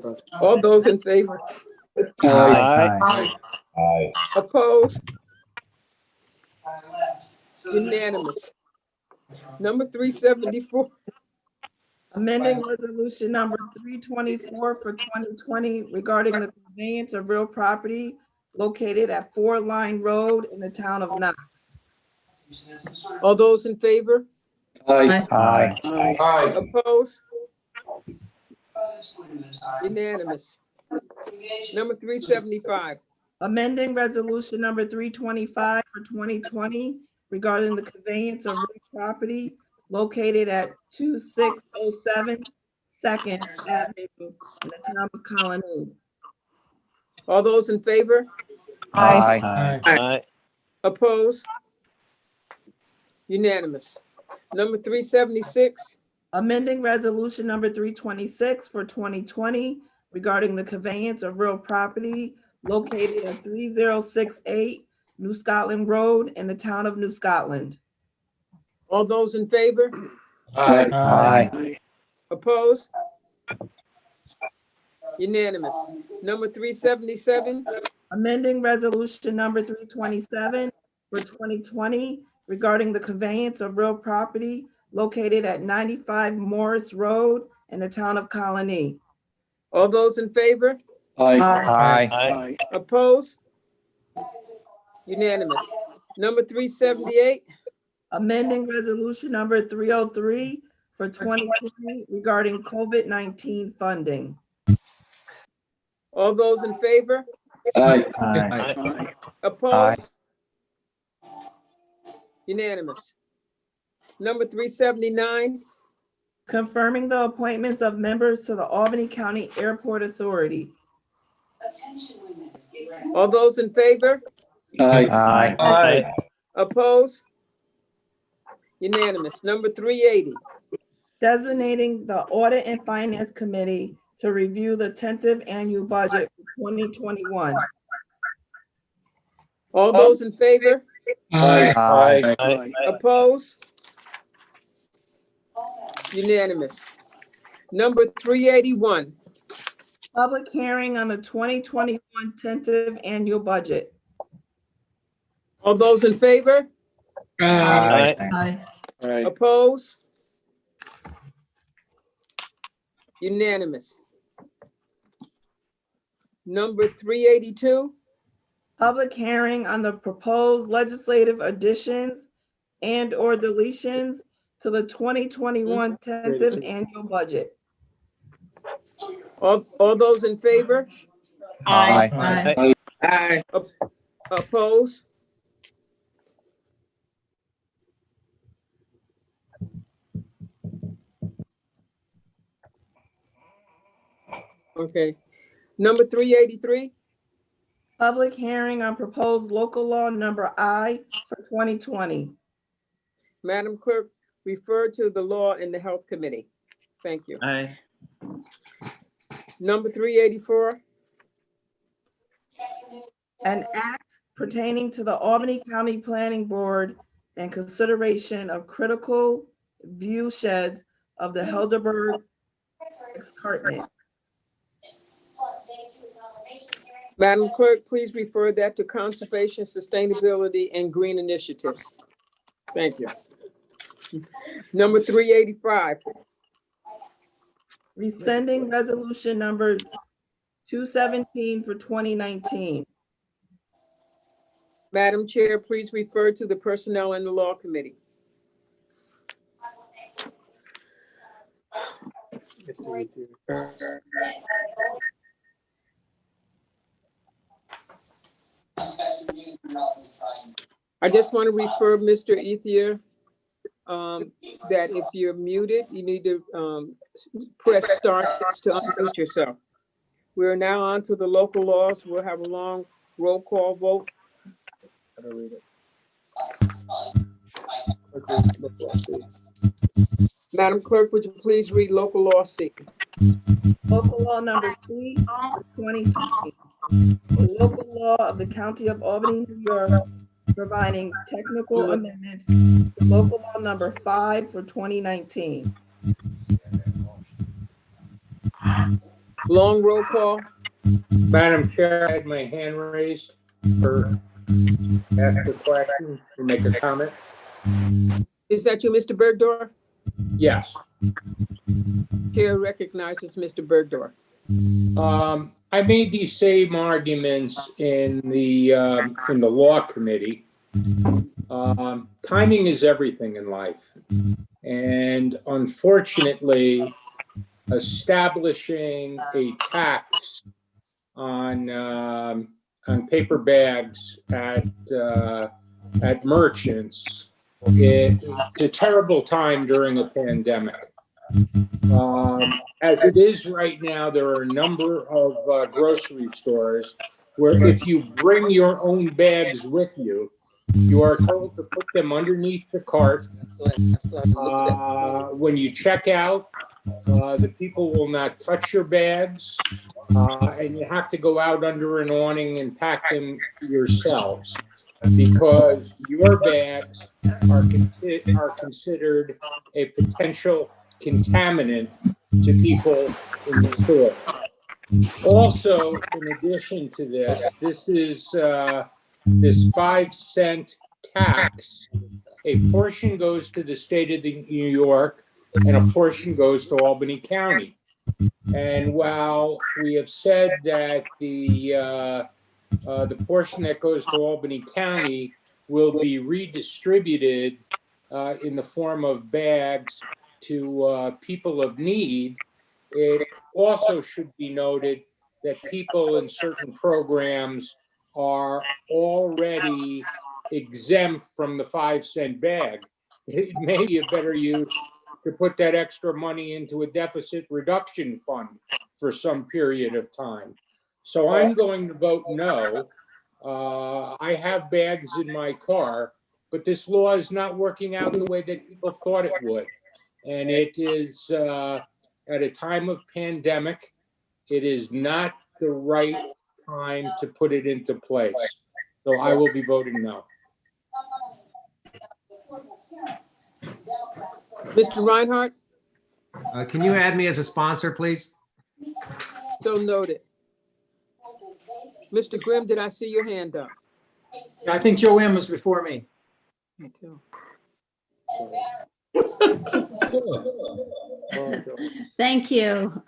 that's All those in favor? Aye. Aye. Opposed? Unanimous. Number 374. Amending resolution number 324 for 2020 regarding the conveyance of real property located at 4 Line Road in the town of Knox. All those in favor? Aye. Aye. Aye. Opposed? Unanimous. Number 375. Amending resolution number 325 for 2020 regarding the conveyance of real property located at 2607 Second Avenue in the town of Colony. All those in favor? Aye. Aye. Opposed? Unanimous. Number 376. Amending resolution number 326 for 2020 regarding the conveyance of real property located at 3068 New Scotland Road in the town of New Scotland. All those in favor? Aye. Aye. Opposed? Unanimous. Number 377. Amending resolution number 327 for 2020 regarding the conveyance of real property located at 95 Morris Road in the town of Colony. All those in favor? Aye. Aye. Opposed? Unanimous. Number 378. Amending resolution number 303 for 2020 regarding COVID-19 funding. All those in favor? Aye. Aye. Opposed? Unanimous. Number 379. Confirming the appointments of members to the Albany County Airport Authority. All those in favor? Aye. Aye. Aye. Opposed? Unanimous. Number 380. Designating the Audit and Finance Committee to review the tentative annual budget for 2021. All those in favor? Aye. Oppose? Unanimous. Number 381. Public hearing on the 2021 tentative annual budget. All those in favor? Aye. Oppose? Unanimous. Number 382. Public hearing on the proposed legislative additions and/or deletions to the 2021 tentative annual budget. All those in favor? Aye. Aye. Oppose? Okay. Number 383. Public hearing on proposed local law number I for 2020. Madam Clerk, refer to the Law and the Health Committee. Thank you. Aye. Number 384. An act pertaining to the Albany County Planning Board and consideration of critical view sheds of the Helderberg escarpment. Madam Clerk, please refer that to Conservation, Sustainability, and Green Initiatives. Thank you. Number 385. Rescinding resolution number 217 for 2019. Madam Chair, please refer to the Personnel and the Law Committee. I just want to refer Mr. Ethier that if you're muted, you need to press star to unmute yourself. We're now on to the local laws. We'll have a long roll call vote. Madam Clerk, would you please read local law C? Local law number C, 2020. The local law of the County of Albany, New York, providing technical amendments to local law number 5 for 2019. Long roll call. Madam Chair, I had my hand raised for ask a question or make a comment. Is that you, Mr. Bergdorf? Yes. Chair recognizes Mr. Bergdorf. I made these same arguments in the law committee. Timing is everything in life, and unfortunately, establishing a tax on paper bags at merchants is a terrible time during a pandemic. As it is right now, there are a number of grocery stores where if you bring your own bags with you, you are told to put them underneath the cart. When you check out, the people will not touch your bags, and you have to go out under an awning and pack them yourselves, because your bags are considered a potential contaminant to people in the store. Also, in addition to this is this 5-cent tax. A portion goes to the state of New York, and a portion goes to Albany County. And while we have said that the portion that goes to Albany County will be redistributed in the form of bags to people of need, it also should be noted that people in certain programs are already exempt from the 5-cent bag. It may be a better use to put that extra money into a deficit reduction fund for some period of time. So I'm going to vote no. I have bags in my car, but this law is not working out the way that people thought it would. And it is, at a time of pandemic, it is not the right time to put it into place. So I will be voting no. Mr. Reinhardt, Can you add me as a sponsor, please? so noted. Mr. Grimm, did I see your hand up? I think Joanne was before me. Me too. Thank you.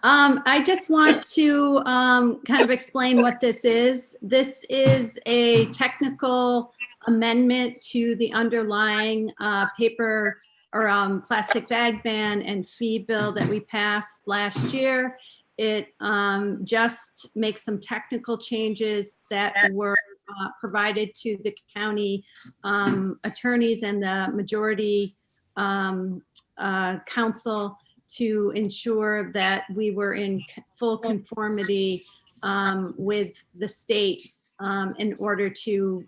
I just want to kind of explain what this is. This is a technical amendment to the underlying paper or plastic bag ban and fee bill that we passed last year. It just makes some technical changes that were provided to the county attorneys and the majority council to ensure that we were in full conformity with the state in order to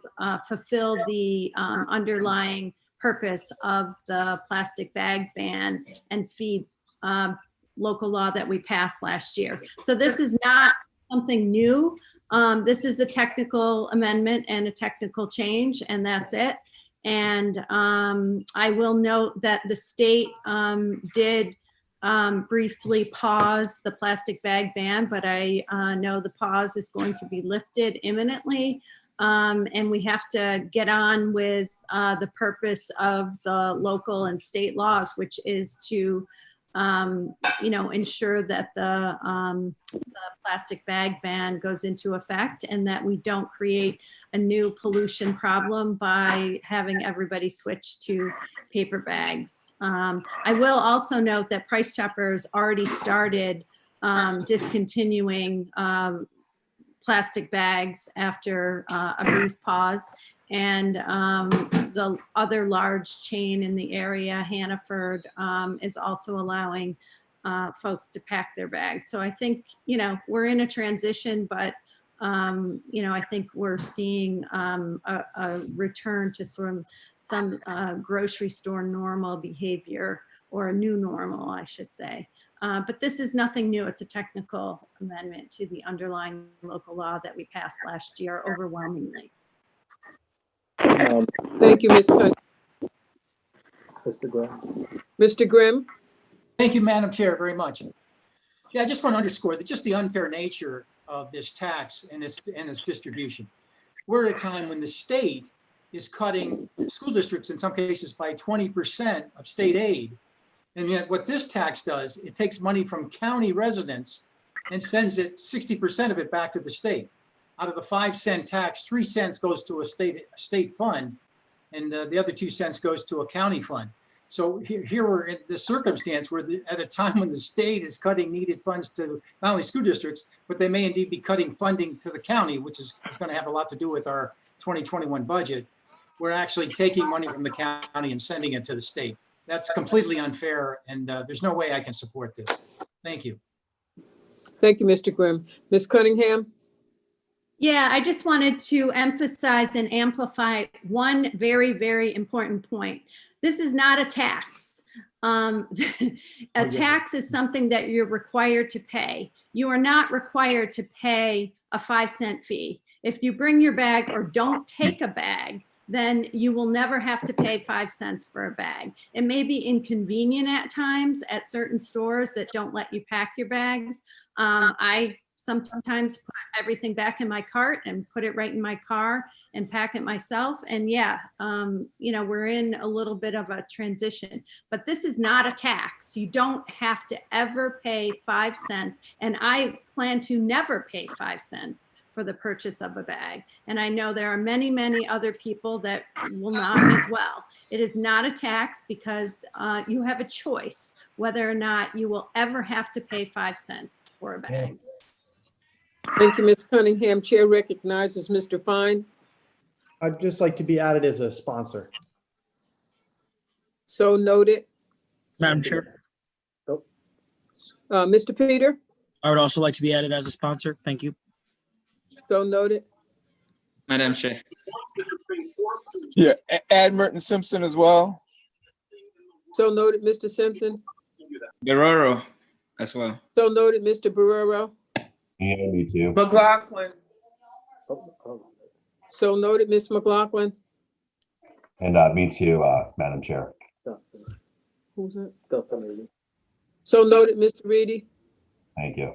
fulfill the underlying purpose of the plastic bag ban and fee local law that we passed last year. So this is not something new. This is a technical amendment and a technical change, and that's it. And I will note that the state did briefly pause the plastic bag ban, but I know the pause is going to be lifted imminently. And we have to get on with the purpose of the local and state laws, which is to ensure that the plastic bag ban goes into effect and that we don't create a new pollution problem by having everybody switch to paper bags. I will also note that Price Chopper's already started discontinuing plastic bags after a brief pause. And the other large chain in the area, Hannaford, is also allowing folks to pack their bags. So I think, we're in a transition, but, I think we're seeing a return to sort of some grocery store normal behavior, or a new normal, I should say. But this is nothing new. It's a technical amendment to the underlying local law that we passed last year overwhelmingly. Thank you, Ms. Cunningham. Mr. Grimm. Mr. Grimm? Thank you, Madam Chair, very much. Yeah, I just want to underscore that just the unfair nature of this tax and its distribution. We're at a time when the state is cutting school districts in some cases by 20% of state aid. And yet what this tax does, it takes money from county residents and sends it 60% of it back to the state. Out of the 5-cent tax, 3 cents goes to a state fund, and the other 2 cents goes to a county fund. So here we're in the circumstance where at a time when the state is cutting needed funds to not only school districts, but they may indeed be cutting funding to the county, which is going to have a lot to do with our 2021 budget. We're actually taking money from the county and sending it to the state. That's completely unfair, and there's no way I can support this. Thank you. Thank you, Mr. Grimm. Ms. Cunningham? Yeah, I just wanted to emphasize and amplify one very, very important point. This is not a tax. A tax is something that you're required to pay. You are not required to pay a 5-cent fee. If you bring your bag or don't take a bag, then you will never have to pay 5 cents for a bag. It may be inconvenient at times at certain stores that don't let you pack your bags. I sometimes put everything back in my cart and put it right in my car and pack it myself. And yeah, we're in a little bit of a transition, but this is not a tax. You don't have to ever pay 5 cents. And I plan to never pay 5 cents for the purchase of a bag. And I know there are many, many other people that will not as well. It is not a tax because you have a choice whether or not you will ever have to pay 5 cents for a bag. Thank you, Ms. Cunningham. Chair recognizes Mr. Fine. I'd just like to be added as a sponsor. So noted. Madam Chair, Mr. Peter? I would also like to be added as a sponsor. Thank you. So noted. Madam Chair. Yeah, add Merton Simpson as well. So noted, Mr. Simpson. Guerrero as well. So noted, Mr. Barrero. Yeah, me too. McLaughlin. So noted, Ms. McLaughlin. And me too, Madam Chair. Dustin. Who's that? Dustin Reedy. So noted, Mr. Reedy. Thank you.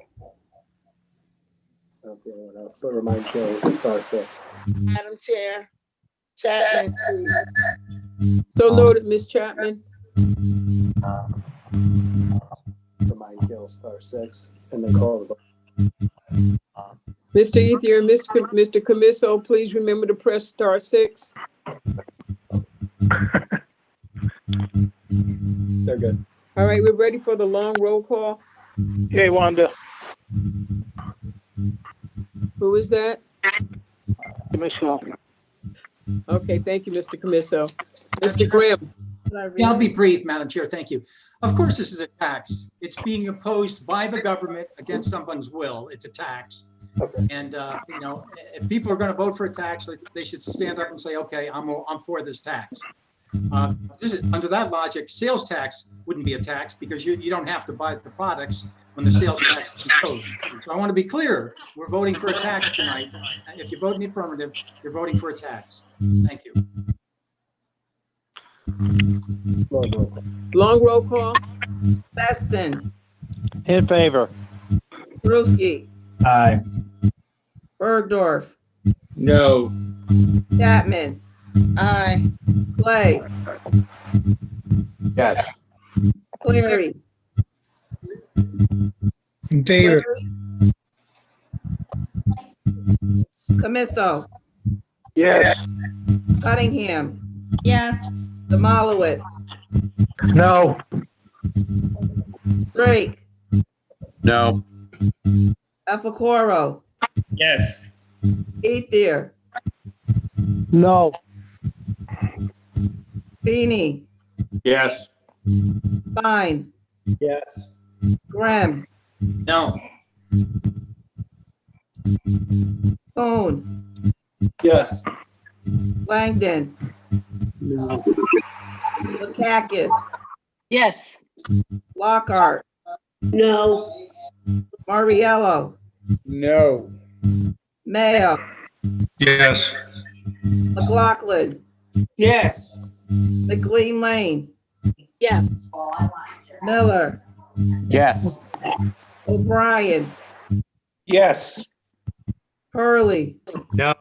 That's the only one else, but remind Jill to star 6. Madam Chair, Chapman, please. So noted, Ms. Chapman. Remind Jill star 6, and then call the vote. Mr. Ethier and Mr. Commisso, please remember to press star 6. They're good. All right, we're ready for the long roll call. Hey, Wanda. Who is that? Commissioner. Okay, thank you, Mr. Commisso. Mr. Grimm. Yeah, I'll be brief, Madam Chair. Thank you. Of course, this is a tax. It's being imposed by the government against someone's will. It's a tax. And, you know, if people are going to vote for a tax, they should stand up and say, okay, I'm for this tax. Under that logic, sales tax wouldn't be a tax because you don't have to buy the products when the sales tax is imposed. So I want to be clear, we're voting for a tax tonight. If you vote in the affirmative, you're voting for a tax. Thank you. Long roll call. Beston, In favor. Brewski, Aye. Bergdorf, No. Chapman, Aye. Clay, Yes. Cleary, In favor. Commisso, Yes. Cunningham, Yes. Demolowitz, No. Drake, No. Efacoro, Yes. Ethier, No. Feeney, Yes. Fine, Yes. Grimm, No. Coon, Yes. Langdon, Lakakis, Yes. Lockhart, No. Mariello, No. Mayo, Yes. McLaughlin, Yes. McLean Lane, Yes. Miller, Yes. O'Brien, Yes. Hurley, No.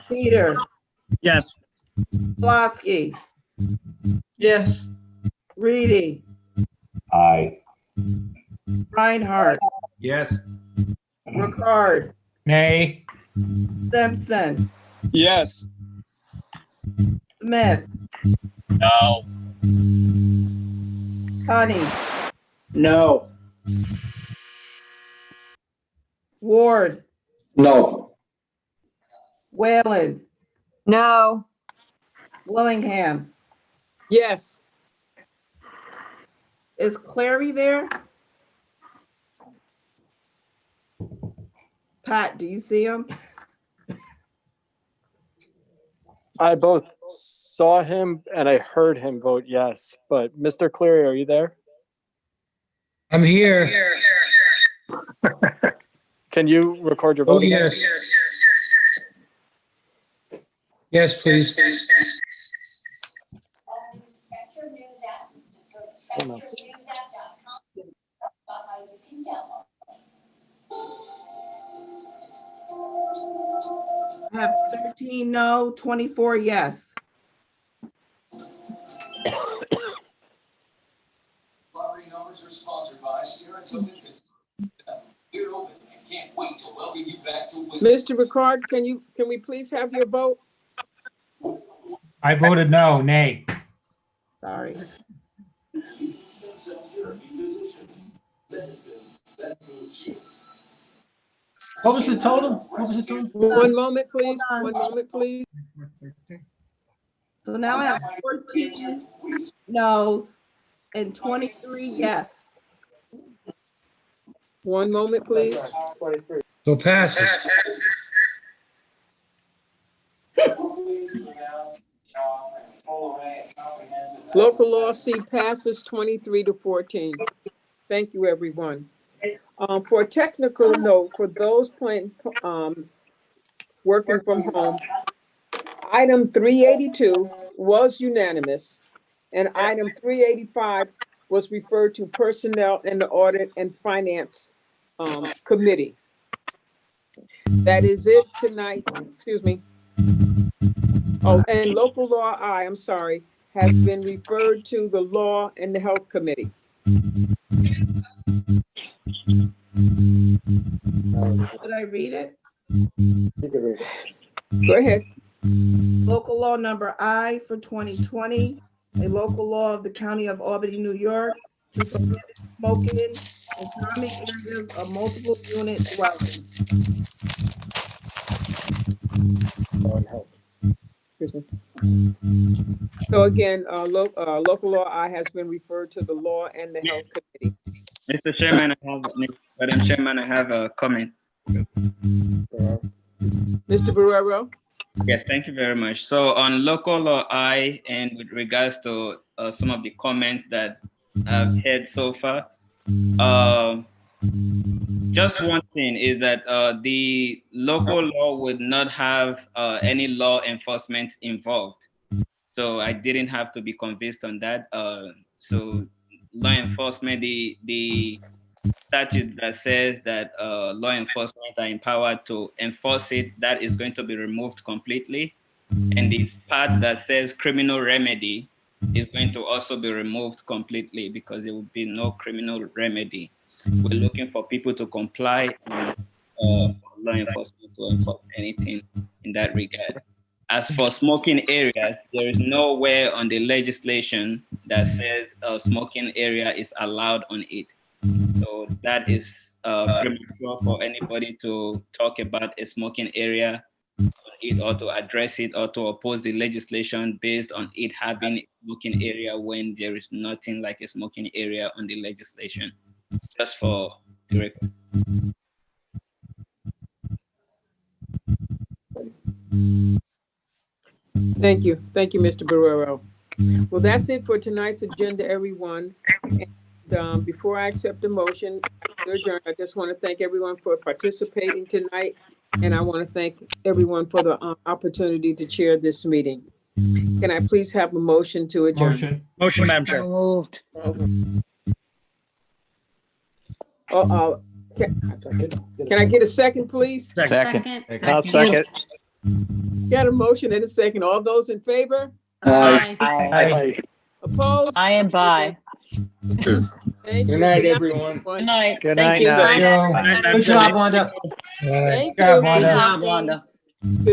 Peter, Yes. Flosky, Yes. Reedy, Aye. Reinhardt, Yes. Ricard, Nay. Simpson, Yes. Smith, No. Honey, No. Ward, No. Whalen, No. Willingham. Yes. Is Clary there? Pat, do you see him? I both saw him and I heard him vote yes, but Mr. Cleary, are you there? I'm here. Can you record your Oh, vote? yes. Yes, please. I have 13 no, 24 yes. Lottery numbers are sponsored by Saratoga Casino. We're open and can't wait to welcome you back to win. Mr. Ricard, can we please have your vote? I voted no, nay. Sorry. What was the total? What was the total? One moment, please. Hold on. One moment, please. So now I have 14 no's and 23 yes. One moment, please. So passes. Local law C passes 23-14. Thank you, everyone. For a technical note, for those working from home, item 382 was unanimous, and item 385 was referred to Personnel and the Audit and Finance Committee. That is it tonight. Excuse me. Oh, and local law I, I'm sorry, has been referred to the Law and the Health Committee. Should I read it? Go ahead. Local law number I for 2020, a local law of the County of Albany, New York, to prohibit smoking in common areas of multiple unit dwellings. So again, local law I has been referred to the Law and the Health Committee. Mr. Chairman, Madam Chairman, I have a comment. Mr. Barrero? Yes, thank you very much. So on local law I, and with regards to some of the comments that I've heard so far, just one thing is that the local law would not have any law enforcement involved. So I didn't have to be convinced on that. So law enforcement, the statute that says that law enforcement are empowered to enforce it, that is going to be removed completely. And the part that says criminal remedy is going to also be removed completely because there will be no criminal remedy. We're looking for people to comply and law enforcement to enforce anything in that regard. As for smoking areas, there is nowhere on the legislation that says a smoking area is allowed on it. So that is premature for anybody to talk about a smoking area on it or to address it or to oppose the legislation based on it having a smoking area when there is nothing like a smoking area on the legislation. Just for the record. Thank you. Thank you, Mr. Barrero. Well, that's it for tonight's agenda, everyone. And before I accept the motion to adjourn, I just want to thank everyone for participating tonight. And I want to thank everyone for the opportunity to chair this meeting. Can I please have a motion to adjourn? Motion, Madam Chair. Moved. Can I get a second, please? Second. I'll second. Got a motion and a second. All those in favor? Aye. Opposed? I am by. Thank you. Good night, everyone. Good night. Good Thank night. you. Now. Good job, Wanda. Thank Good job, you. Wanda. Good job, Wanda.